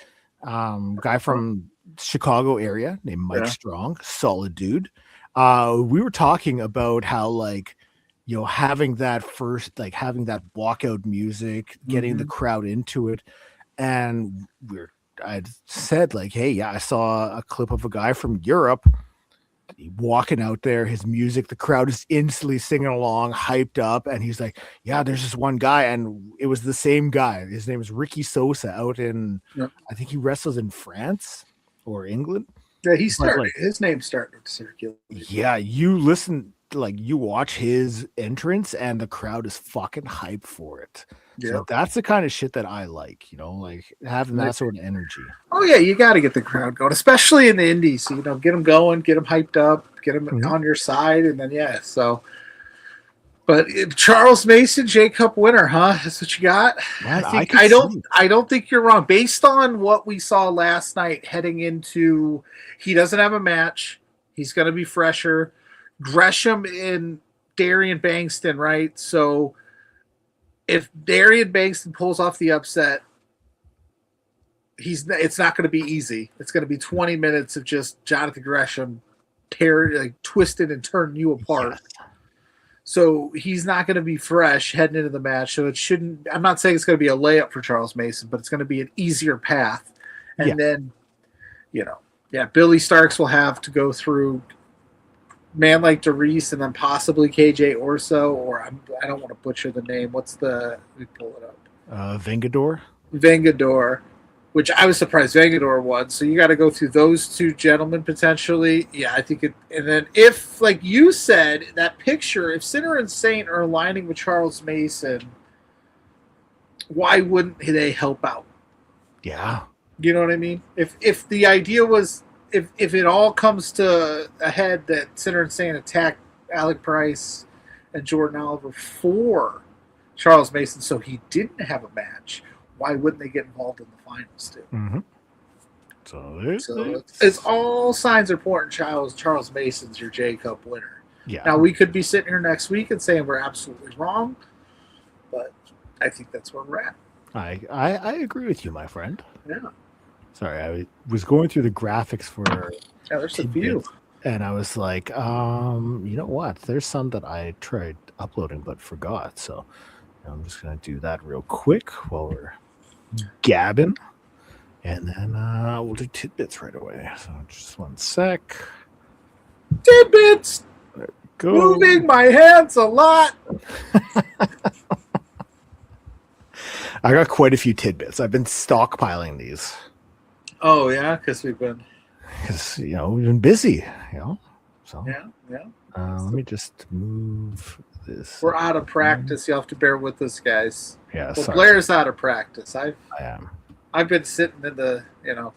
guy from Chicago area named Mike Strong, solid dude. We were talking about how like, having that walkout music, getting the crowd into it. And I said like, hey, yeah, I saw a clip of a guy from Europe walking out there, his music, the crowd is instantly singing along, hyped up. And he's like, yeah, there's this one guy. And it was the same guy. His name is Ricky Sosa out in, I think he wrestles in France or England. Yeah, his name started to circulate. Yeah, you listen, like you watch his entrance and the crowd is fucking hyped for it. Yeah. So that's the kind of shit that I like, like having that sort of energy. Oh yeah, you got to get the crowd going, especially in the indies. Get them going, get them hyped up, get them on your side, and then But Charles Mason, J Cup winner, huh? That's what you got. Man, I don't think you're wrong. Based on what we saw last night, heading into, he doesn't have a match. He's going to be fresher. Gresham and Darian Bankston, right? So if Darian Bankston pulls off the upset, it's not going to be easy. It's going to be 20 minutes of just Jonathan Gresham twisting and turning you apart. Yes. So he's not going to be fresh heading into the match. So it shouldn't. I'm not saying it's going to be a layup for Charles Mason, but it's going to be an easier path. And then, Billy Starks will have to go through man like Darius and then possibly KJ Orso, or I don't want to butcher the name. Let me pull it up. Vengador, which I was surprised Vengador won. So you got to go through those two gentlemen potentially. Yeah, I think and then if, like you said, that picture, if Sinner and Saint are aligning with Charles Mason, why wouldn't they help out? Yeah. You know what I mean? If the idea was, if it all comes to a head that Sinner and Saint attack Alec Price and Jordan Oliver for Charles Mason so he didn't have a match, why wouldn't they get involved in the finals too? Mm-hmm. So it's all signs are pointing Charles Mason's your J Cup winner. Yeah. Now we could be sitting here next week and saying we're absolutely wrong, but I think that's where we're at. I agree with you, my friend. Yeah. Sorry, I was going through the graphics for there's a few. And I was like, you know what? There's some that I tried uploading but forgot. So I'm just going to do that real quick while we're gabbing. And then we'll do tidbits right away. So just one sec. Tidbits! There we go. Moving my hands a lot. I got quite a few tidbits. I've been stockpiling these. Oh, yeah? Because we've been busy, So yeah. Let me just move this. We're out of practice. You'll have to bear with us, guys. Yeah, well, sorry. Blair's out of practice. I am. I've been sitting in the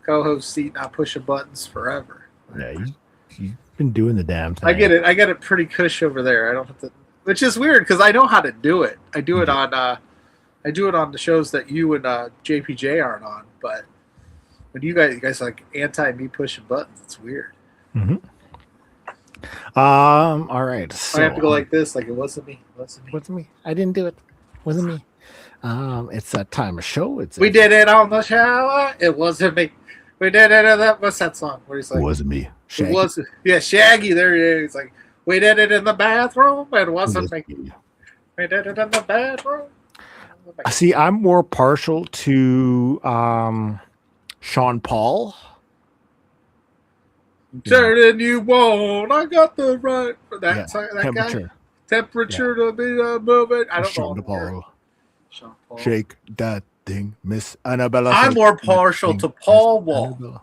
co-host seat, not pushing buttons forever. Yeah, you've been doing the damn thing. I get it pretty cush over there. I don't have to, which is weird because I know how to do it. I do it on the shows that you and JPJ aren't on, but when you guys like anti me pushing buttons, it's weird. Mm-hmm. All right. So I have to go like this, like it wasn't me. Wasn't me. I didn't do it. Wasn't me. It's that time of show. We did it on the shower. It wasn't me. We did it in that. What's that song? Where he's like, it wasn't me. Shaggy. It wasn't. Yeah, Shaggy. There he is. He's like, we did it in the bathroom. It wasn't me. We did it in the bathroom. See, I'm more partial to Sean Paul. Turning you on. I got the right for that. Yeah, That temperature. guy. Temperature to be moving. I don't Sean know. Paul. Sean Paul. Shake that thing, Miss Annabella. I'm more partial to Paul Wall. Annabella.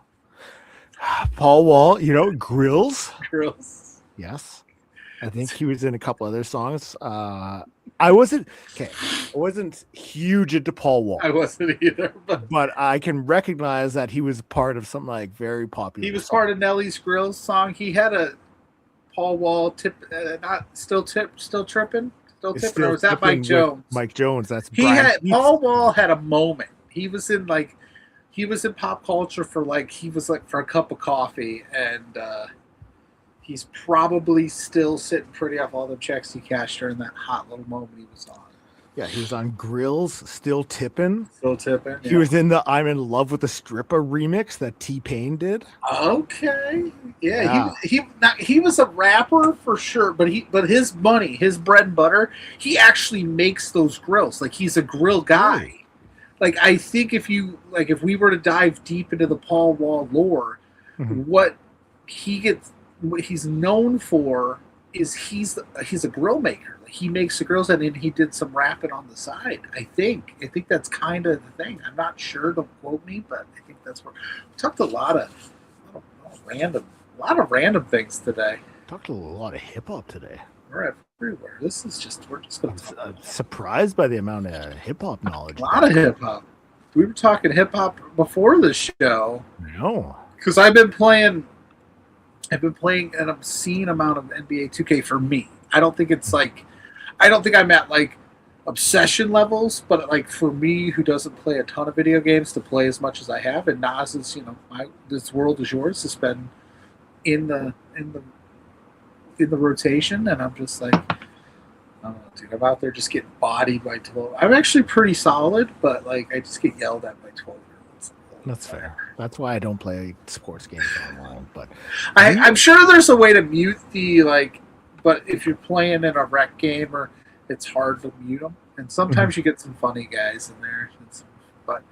Paul Wall, Grills. Grills. Yes. I think he was in a couple other songs. I wasn't huge into Paul Wall. I wasn't either. But I can recognize that he was part of something like very popular. He was part of Nelly's Grills song. He had a Paul Wall still tripping, or was that Mike Jones? Mike Jones. That's Paul Wall had a moment. He was in pop culture for for a cup of coffee, and he's probably still sitting pretty off all the checks he cashed during that hot little moment he was on. Yeah, he was on Grills, Still Tippin'. Yeah. He was in the I'm in Love with the Stripper remix that T-Pain did. Okay. Yeah. He was a rapper for sure, but his money, his bread and butter, he actually makes those grills. Like he's a grill guy. Right. Like I think if we were to dive deep into the Paul Wall lore, what he's known for is he's a grill maker. He makes the grills, and then he did some rapping on the side. I think that's kind of the thing. I'm not sure. Don't quote me, but I think that's where we talked a lot of random things today. Talked a lot of hip hop today. We're everywhere. We're just going to. Surprised by the amount of hip hop knowledge. A lot of hip hop. We were talking hip hop before the show. No, because I've been playing an obscene amount of NBA 2K for me. I don't think I'm at like obsession levels, but like for me, who doesn't play a ton of video games, to play as much as I have, and Nas is, this world is yours, has been in the rotation, and I'm just like, I don't know, dude. I'm out there just getting bodied by 12. I'm actually pretty solid, but like I just get yelled at by 12-year-olds. That's fair. That's why I don't play sports games online. But I'm sure there's a way to mute but if you're playing in a rec game, it's hard to mute them. And sometimes you get some funny guys in there. But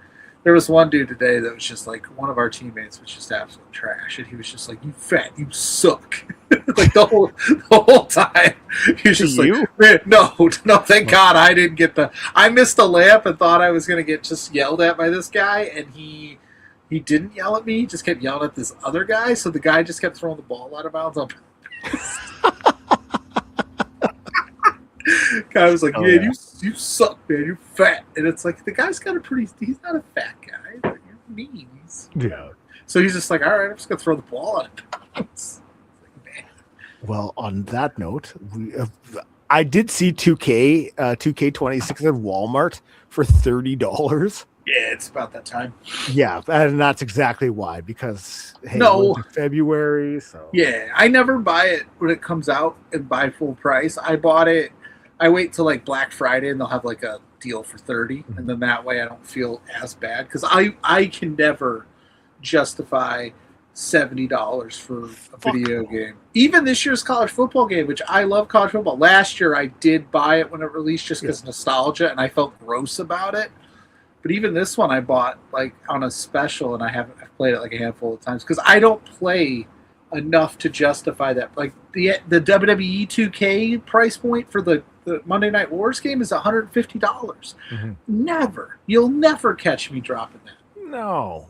there was one dude today that was just like, one of our teammates was just absolute trash, and he was just like, "You fat, you suck," like the whole time. He was just like, "Man, no, thank God I didn't get I missed the layup and thought I was gonna get just yelled at by this guy, and he didn't yell at me. He just kept yelling at this other guy. So the guy just kept throwing the ball out of bounds up." Guy was like, "Man, you suck, man. You're fat." And it's like, the guy's he's not a fat guy. But you're mean. So he's just like, "All right, I'm just going to throw the ball out of bounds." Well, on that note, I did see 2K26 at Walmart for $30. Yeah, it's about that time. Yeah, and that's exactly why, because February. So yeah, I never buy it when it comes out and buy full price. I wait till like Black Friday and they'll have like a deal for $30, and then that way I don't feel as bad, because I can never justify $70 for a video game. Even this year's college football game, which I love college football. Last year I did buy it when it released just because nostalgia, and I felt gross about it. But even this one I bought like on a special, and I've played it like a handful of times because I don't play enough to justify that. Like the WWE 2K price point for the Monday Night Wars game is $150. You'll never catch me dropping that. No.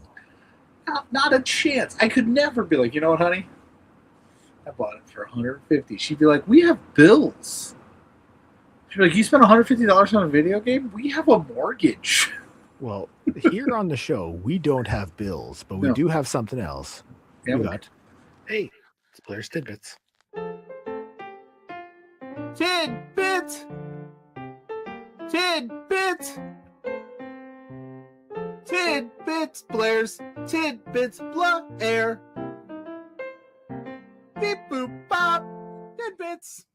Not a chance. I could never be like, you know what, honey? I bought it for $150. She'd be like, we have bills. She'd be like, you spent $150 on a video game? We have a mortgage. Well, here on the show, we don't have bills, but we do have something else. Yeah, we got. Hey, it's Blair's Tidbits. Tidbits! Tidbits! Tidbits, Blair's Tidbits, Blair. Beep boop bop. Tidbits.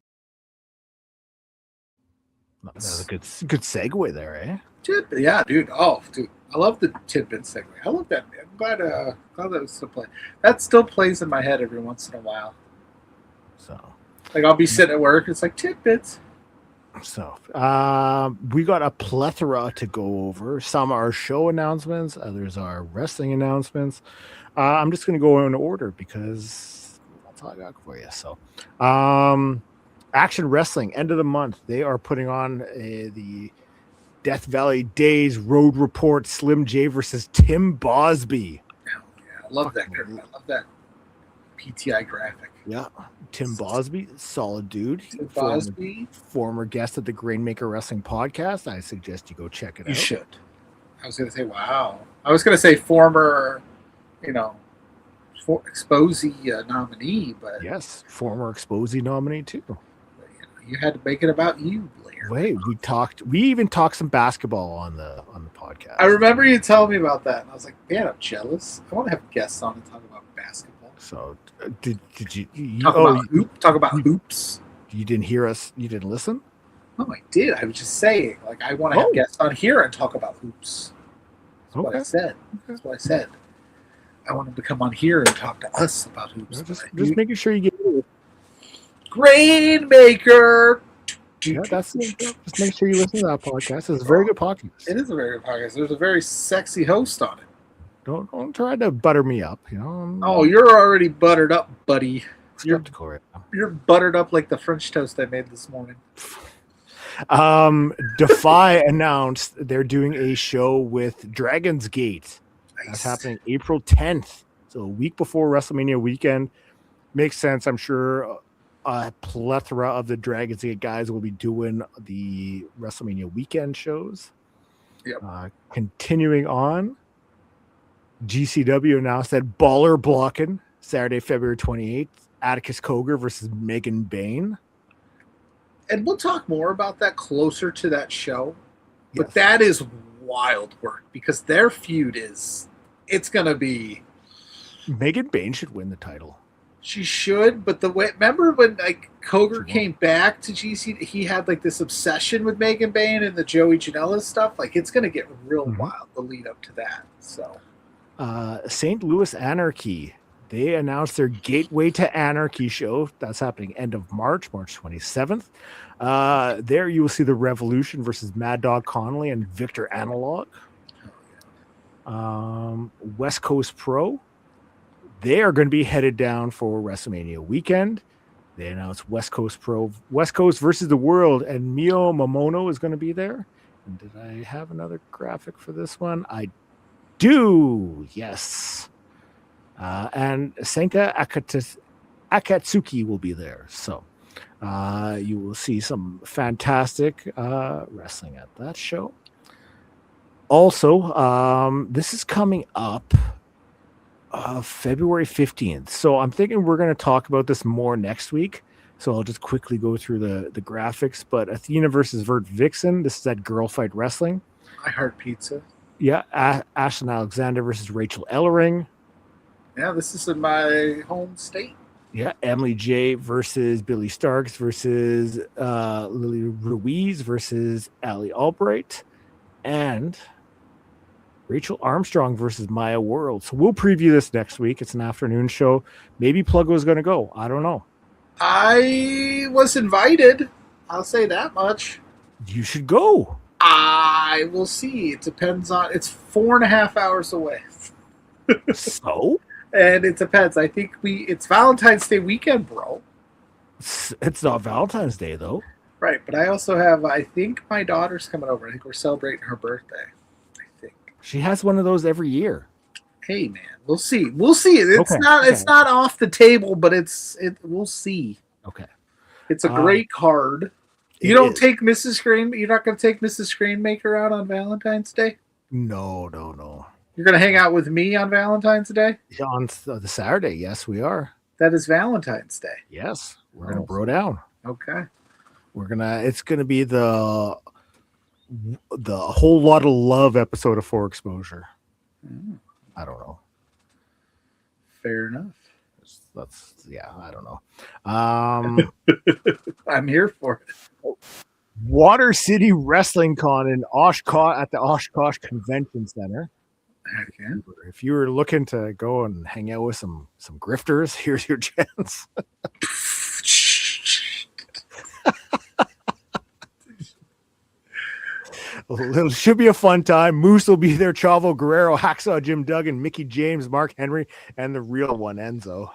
That was a good segue there, eh? Yeah, dude. Oh, dude. I love the tidbit segue. I love that, man. I'm glad that was still playing. That still plays in my head every once in a while. So, like, I'll be sitting at work. It's like tidbits. So, we got a plethora to go over. Some are show announcements, others are wrestling announcements. I'm just going to go in order because that's all I got for you. So, Action Wrestling, end of the month, they are putting on the Death Valley Days Road Report Slim J versus Tim Bosby. Oh, yeah, I love that. I love that PTI graphic. Yeah, Tim Bosby, solid dude. Tim Bosby, former guest of the Grainmaker Wrestling Podcast. I suggest you go check it out. You should. I was going to say, wow. I was going to say former, Exposee nominee, but yes, former Exposee nominee too. You had to make it about you, Blair. Wait, we even talked some basketball on the podcast. I remember you telling me about that, and I was like, man, I'm jealous. I want to have guests on and talk about basketball. So did you talk about hoops? You didn't hear us? You didn't listen? No, I did. I was just saying, like, I want to have guests on here and talk about hoops. That's what I said. That's what I said. I want them to come on here and talk to us about hoops. Just making sure you get Grainmaker. Yeah, just make sure you listen to that podcast. It's a very good podcast. It is a very good podcast. There's a very sexy host on it. Don't try to butter me up, Oh, you're already buttered up, buddy. You're buttered up like the French toast I made this morning. Defy announced they're doing a show with Dragon's Gate. Nice. That's happening April 10th. So a week before WrestleMania weekend. Makes sense. I'm sure a plethora of the Dragon's Gate guys will be doing the WrestleMania weekend shows. Yep. Continuing on, GCW announced that Baller Blocking Saturday, February 28th, Atticus Cogar versus Megan Bain. And we'll talk more about that closer to that show. But yes, that is wild work because their feud it's going to be. Megan Bain should win the title. She should, but remember when Cogar came back to GC, he had this obsession with Megan Bain and the Joey Janela stuff. It's going to get real wild the lead up to that. So, St. Louis Anarchy, they announced their Gateway to Anarchy show. That's happening end of March 27th. There you will see the Revolution versus Mad Dog Connolly and Victor Analog. West Coast Pro, they are going to be headed down for WrestleMania weekend. They announced West Coast Pro, West Coast versus the World, and Mio Momono is going to be there. And did I have another graphic for this one? I do, yes. And Senka Akatsuki will be there. So you will see some fantastic wrestling at that show. Also, this is coming up February 15th. So I'm thinking we're going to talk about this more next week. So I'll just quickly go through the graphics. But Athena versus Vert Vixen. This is at Girl Fight Wrestling. I Heart Pizza. Yeah. Ashlyn Alexander versus Rachel Ellering. Yeah, this is in my home state. Yeah. Emily J versus Billy Starks versus Lily Ruiz versus Ali Albright. And Rachel Armstrong versus Maya World. So we'll preview this next week. It's an afternoon show. Maybe Pluggo is going to go. I don't know. I was invited. I'll say that much. You should go. I will see. It depends on. It's 4.5 hours away. So? And it depends. I think it's Valentine's Day weekend, bro. It's not Valentine's Day, though. Right, but I also have, I think my daughter's coming over. I think we're celebrating her birthday. She has one of those every year. Hey man, we'll see. We'll see. It's Okay, not. okay. It's not off the table, but we'll see. Okay. It's a great card. You It don't is. take Mrs. Screen. You're not going to take Mrs. Screenmaker out on Valentine's Day. No. You're going to hang out with me on Valentine's Day. On the Saturday, yes, we are. That is Valentine's Day. Yes, we're gonna bro down. Okay. It's gonna be the whole lot of love episode of For Exposure. I don't know. Fair enough. I don't know. I'm here for it. Water City Wrestling Con in Oshkosh at the Oshkosh Convention Center. Okay. If you were looking to go and hang out with some grifters, here's your chance. It should be a fun time. Moose will be there. Chavo Guerrero, Hacksaw Jim Duggan, Mickey James, Mark Henry, and the real one, Enzo.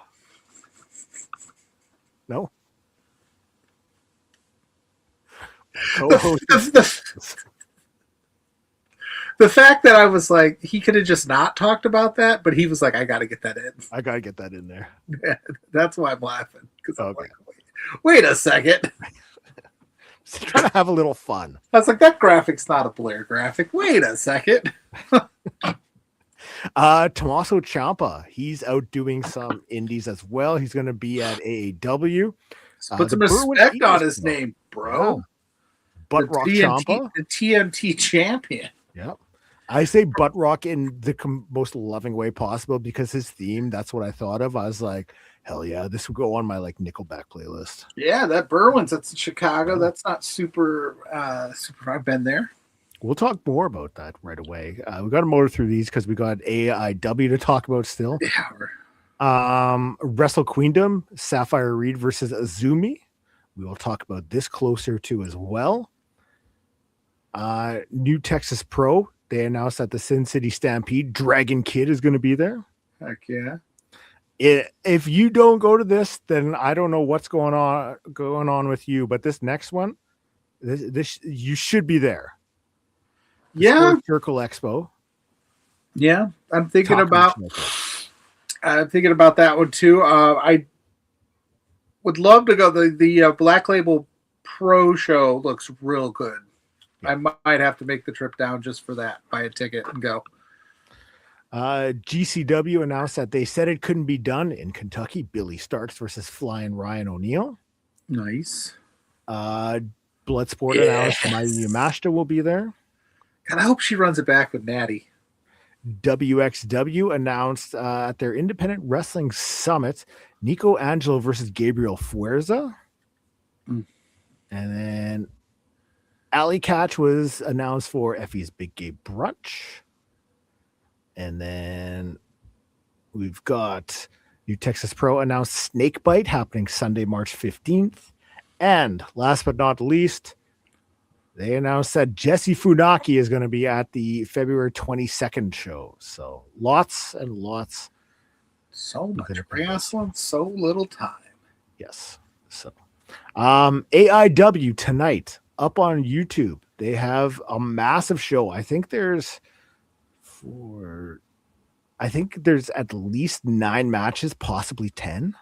No? The fact that I was like, he could have just not talked about that, but he was like, I got to get that in. I got to get that in there. Yeah, that's why I'm laughing. Because I'm like, wait a second. Just trying to have a little fun. I was like, that graphic's not a Blair graphic. Wait a second. Tommaso Ciampa, he's out doing some indies as well. He's going to be at AAW. Put some respect on his name, bro. Yeah. Butt Rock Ciampa. The TMT champion. Yep. I say butt rock in the most loving way possible because his theme, that's what I thought of. I was like, hell yeah, this would go on my like Nickelback playlist. Yeah, that Berwyn's, that's in Chicago. That's not super, I've been there. We'll talk more about that right away. We got to motor through these because we got AIW to talk about still. Yeah. Wrestle Queendom, Sapphire Reed versus Azumi. We will talk about this closer to as well. New Texas Pro. They announced that the Sin City Stampede Dragon Kid is going to be there. Heck yeah. If you don't go to this, then I don't know what's going on with you. But this next one, this you should be there. Yeah. Sport Circle Expo. Yeah, I'm thinking about that one too. I would love to go. The Black Label Pro show looks real good. I might have to make the trip down just for that, buy a ticket and go. GCW announced that they said it couldn't be done in Kentucky. Billy Starks versus Flying Ryan O'Neal. Nice. Bloodsport announced Mayu Yamashita will be there. God, I hope she runs it back with Natty. WXW announced at their Independent Wrestling Summit, Nico Angelo versus Gabriel Fuerza. And then Alley Catch was announced for Effie's Big Gay Brunch. And then we've got New Texas Pro announced Snake Bite happening Sunday, March 15th. And last but not least, they announced that Jesse Funaki is going to be at the February 22nd show. So lots and lots. So much wrestling, so little time. Yes. So AIW tonight up on YouTube. They have a massive show. I think there's at least 9 matches, possibly 10.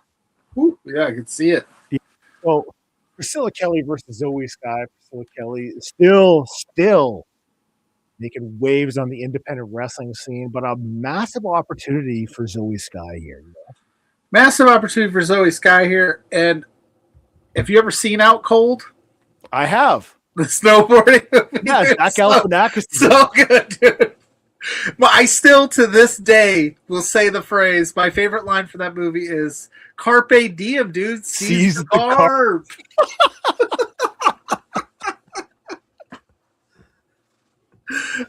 Ooh, yeah, I can see it. Well, Priscilla Kelly versus Zoey Skye. Priscilla Kelly is still making waves on the independent wrestling scene, but a massive opportunity for Zoey Skye here. Massive opportunity for Zoey Skye here. And have you ever seen Out Cold? I have. The snowboarding movie. Yeah, Zach Galifianakis. So good, dude. Well, I still, to this day, will say the phrase, my favorite line from that movie is, Carpe diem, dude. Seize the carp.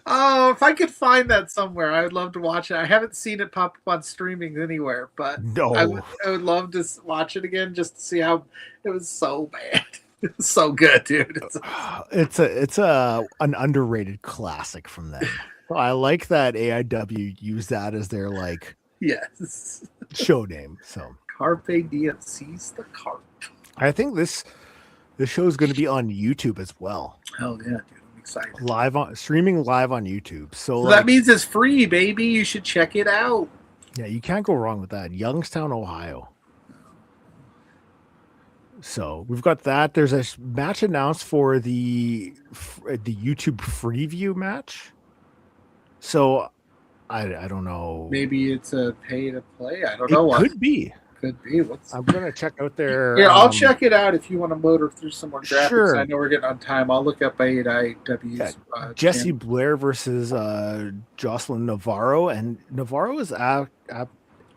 Oh, if I could find that somewhere, I would love to watch it. I haven't seen it pop up on streaming anywhere, but no. I would love to watch it again just to see how it was so bad. It was so good, dude. It's an underrated classic from them. I like that AIW use that as their yes show name. So Carpe diem, seize the carp. I think this show is going to be on YouTube as well. Hell yeah, dude. excited. Streaming live on YouTube. So that means it's free, baby. You should check it out. Yeah, you can't go wrong with that. Youngstown, Ohio. So we've got that. There's a match announced for the YouTube Freeview match. So I don't know. Maybe it's a pay to play. I don't know what. Could be. I'm gonna check out their. Yeah, I'll check it out if you want to motor through some more graphics. Sure. I know we're getting on time. I'll look up AIW's. Jesse Blair versus Jocelyn Navarro, and Navarro is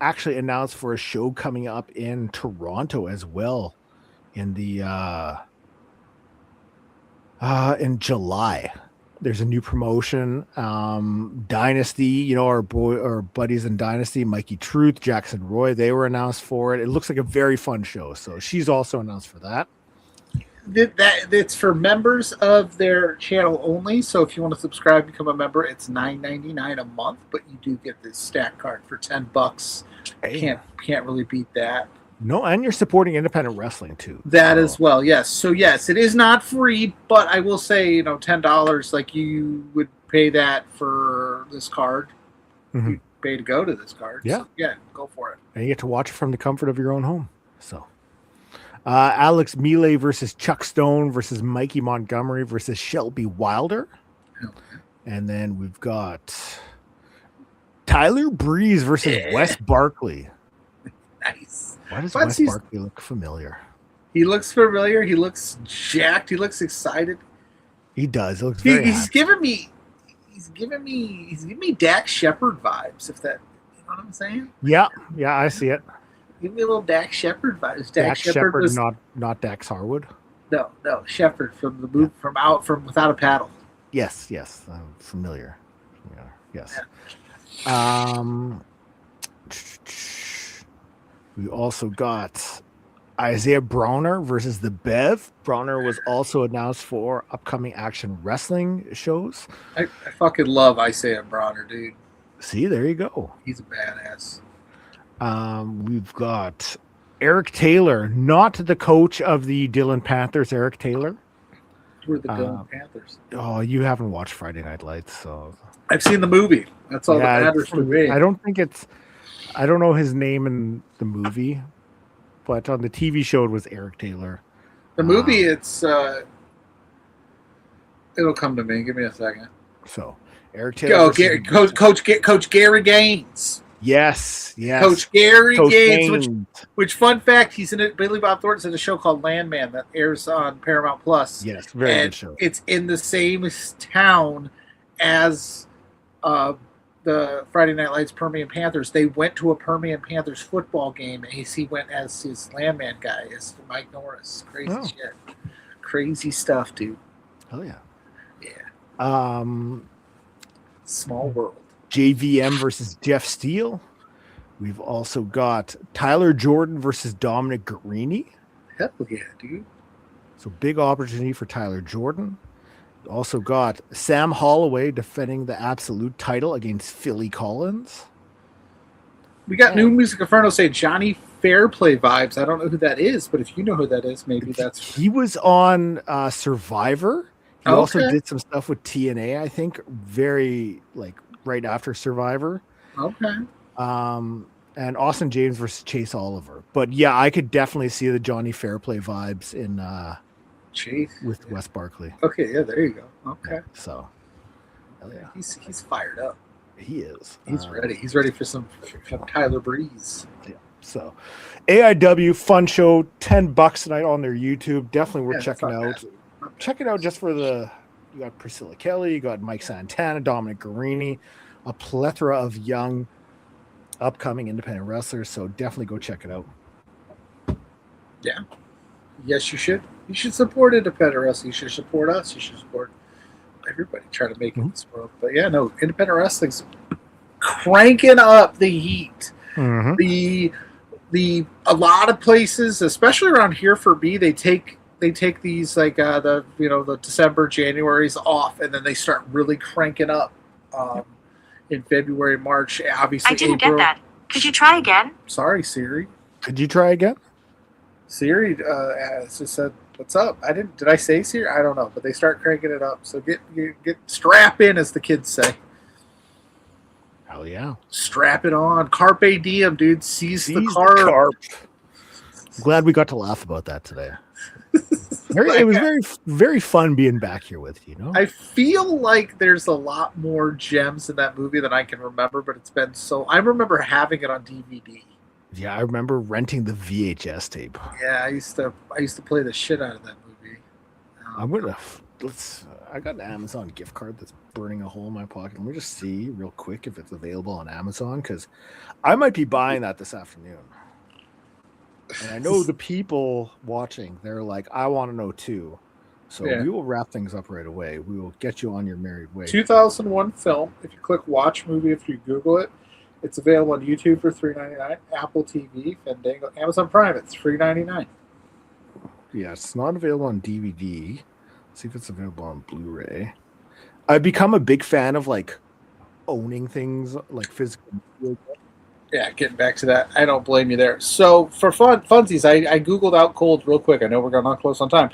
actually announced for a show coming up in Toronto as well in the in July. There's a new promotion, Dynasty. Our buddies in Dynasty, Mikey Truth, Jackson Roy. They were announced for it. It looks like a very fun show. So she's also announced for that. It's for members of their channel only. So if you want to subscribe, become a member, it's $9.99 a month. But you do get this stack card for $10. Hey. Can't really beat that. No, and you're supporting independent wrestling too. That as well, yes. So yes, it is not free, but I will say, $10, like you would pay that for this card. Mm-hmm. You pay to go to this card. Yeah. So, yeah, go for it. And you get to watch it from the comfort of your own home. So Alex Mealy versus Chuck Stone versus Mikey Montgomery versus Shelby Wilder. Okay. And then we've got Tyler Breeze versus Wes Barkley. Nice. Why does Wes Barkley look familiar? He looks familiar. He looks jacked. He looks excited. He does. He looks very He's giving me Dax Shepard vibes, if that, you know what I'm saying? Yeah, I see it. Give me a little Dax Shepard vibes. Dax Shepard was not Dax Harwood. No, Shepard from the move from Without a Paddle. Yes, I'm familiar. Yeah, yes. Yeah. We also got Isaiah Browner versus the Bev. Browner was also announced for upcoming Action Wrestling shows. I fucking love Isaiah Browner, dude. See, there you go. He's a badass. We've got Eric Taylor, not the coach of the Dillon Panthers, Eric Taylor. Who are the Dillon Panthers? Oh, you haven't watched Friday Night Lights, so I've seen the movie. That's all that matters to me. I don't know his name in the movie, but on the TV show it was Eric Taylor. The movie, it'll come to me. Give me a second. So Eric Taylor. Coach Gary Gaines. Yes. Coach Gary Gaines. Which fun fact, he's in it. Billy Bob Thornton's in a show called Landman that airs on Paramount Plus. Yes, very good show. It's in the same town as the Friday Night Lights Permian Panthers. They went to a Permian Panthers football game, and he went as his Landman guy, as Mike Norris. Crazy shit. Crazy stuff, dude. Oh yeah. Yeah. Small world. JVM versus Jeff Steele. We've also got Tyler Jordan versus Dominic Guarini. Hell yeah, dude. So big opportunity for Tyler Jordan. Also got Sam Holloway defending the Absolute title against Philly Collins. We got New Music Inferno say Johnny Fairplay vibes. I don't know who that is, but if you know who that is, maybe that's... He was on Survivor. He also did some stuff with TNA, I think, very, right after Survivor. Okay. And Austin James versus Chase Oliver. But yeah, I could definitely see the Johnny Fairplay vibes in... Chase with Wes Barkley. Okay, yeah, there you go. Okay, yeah, so yeah, he's fired up. He is. He's ready. He's ready for some Tyler Breeze. Yeah. So, AIW fun show, $10 tonight on their YouTube. Definitely worth checking out. Check it out just for you got Priscilla Kelly, you got Mike Santana, Dominic Guarini, a plethora of young, upcoming independent wrestlers. So definitely go check it out. Yeah. Yes, you should. You should support independent wrestling. You should support us. You should support everybody. Try to make it in this world. But yeah, no, independent wrestling's cranking up the heat. Mm-hmm. A lot of places, especially around here for me, they take these the December, January's off, and then they start really cranking up in February, March. Obviously, I didn't get that. Could you try again? Sorry, Siri. Could you try again? Siri just said, "What's up?" Did I say Siri? I don't know, but they start cranking it up. So get strap in, as the kids say. Hell yeah. Strap it on. Carpe diem, dude. Seize the carp. I'm glad we got to laugh about that today. It was very, very fun being back here with you. I feel like there's a lot more gems in that movie than I can remember, but it's been so. I remember having it on DVD. Yeah, I remember renting the VHS tape. Yeah, I used to play the shit out of that movie. I got an Amazon gift card that's burning a hole in my pocket. Let me just see real quick if it's available on Amazon, because I might be buying that this afternoon. And I know the people watching, they're like, I want to know too. So we will wrap things up right away. We will get you on your merry way. 2001 film. If you click Watch Movie, if you Google it, it's available on YouTube for $3.99, Apple TV, Fandango, Amazon Prime. It's $3.99. Yeah, it's not available on DVD. Let's see if it's available on Blu-ray. I've become a big fan of like owning things like physical. Yeah, getting back to that, I don't blame you there. So for funsies, I Googled Out Cold real quick. I know we're not close on time.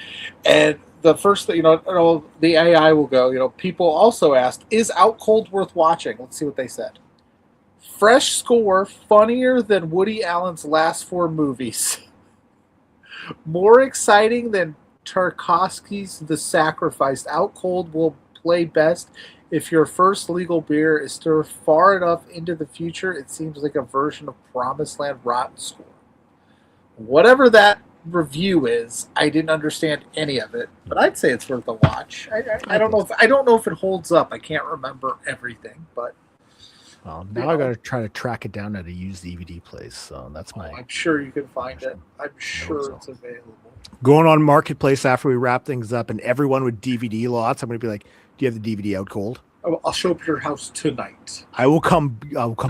And the first thing, the AI will go, people also asked, is Out Cold worth watching? Let's see what they said. Fresh score, funnier than Woody Allen's last 4 movies. More exciting than Tarkovsky's The Sacrifice. Out Cold will play best if your first legal beer is stirred far enough into the future. It seems like a version of Promised Land Rotten Score. Whatever that review is, I didn't understand any of it, but I'd say it's worth a watch. I don't know if it holds up. I can't remember everything, but well, now I got to try to track it down at a used DVD place. So that's my. I'm sure you can find it. I'm sure it's available. Going on Marketplace after we wrap things up, and everyone with DVD lots, I'm going to be like, "Do you have the DVD Out Cold?" I'll show up at your house tonight. I will come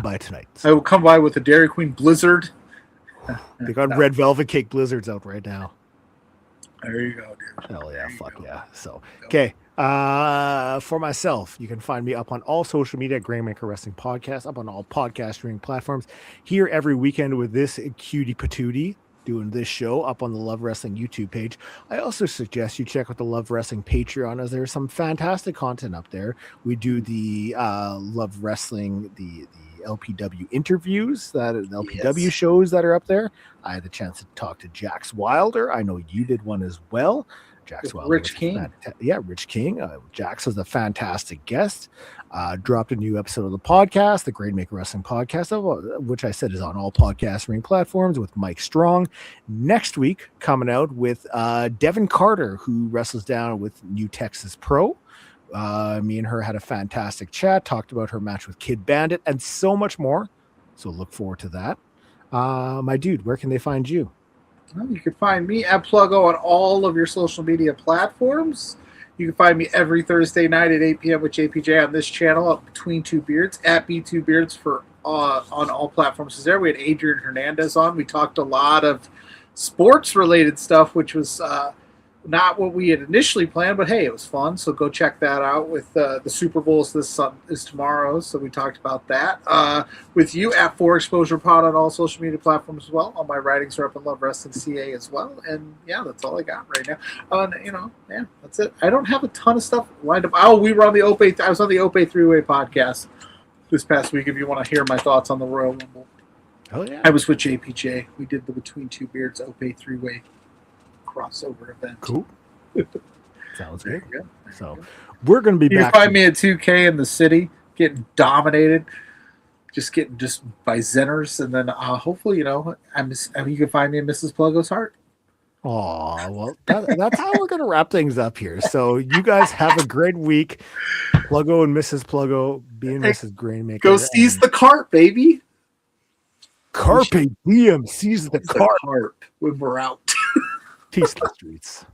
by tonight. I will come by with a Dairy Queen Blizzard. They got Red Velvet Cake Blizzards out right now. There you go, dude. Hell yeah, fuck yeah. So, okay. For myself, you can find me up on all social media at Grainmaker Wrestling Podcast, up on all podcast streaming platforms, here every weekend with this cutie patootie doing this show, up on the Love Wrestling YouTube page. I also suggest you check out the Love Wrestling Patreon, as there's some fantastic content up there. We do the Love Wrestling, the LPW interviews, the LPW shows that are up there. I had the chance to talk to Jax Wilder. I know you did one as well. Jax Wilder, Rich King. Rich King. Jax was a fantastic guest. Dropped a new episode of the podcast, the Grainmaker Wrestling Podcast, which I said is on all podcast streaming platforms, with Mike Strong. Next week, coming out with Devin Carter, who wrestles down with New Texas Pro. Me and her had a fantastic chat, talked about her match with Kid Bandit, and so much more. So look forward to that. My dude, where can they find you? Well, you can find me at Pluggo on all of your social media platforms. You can find me every Thursday night at 8 p.m. with JPJ on this channel at Between Two Beards, at B2 Beards for on all platforms. There we had Adrian Hernandez on. We talked a lot of sports-related stuff, which was not what we had initially planned, but hey, it was fun. So go check that out. With the Super Bowl is tomorrow, so we talked about that. With you at 4 Exposure Pod on all social media platforms as well. All my writings are up in Love Wrestling CA as well. And yeah, that's all I got right now. That's it. I don't have a ton of stuff lined up. Oh, we were on the Ope. I was on the Ope 3-Way podcast this past week. If you want to hear my thoughts on the Royal Rumble, oh yeah, I was with JPJ. We did the Between Two Beards Ope 3-Way crossover event. Cool. Sounds good. So we're going to be back. You can find me at 2K in the city, getting dominated, just by Zenners, and then hopefully, you can find me in Mrs. Pluggo's heart. Oh, well, that's how we're going to wrap things up here. So you guys have a great week. Pluggo and Mrs. Pluggo being Mrs. Grainmaker. Go seize the carp, baby. Carpe diem, seize the carp when we're out. Peace to the streets.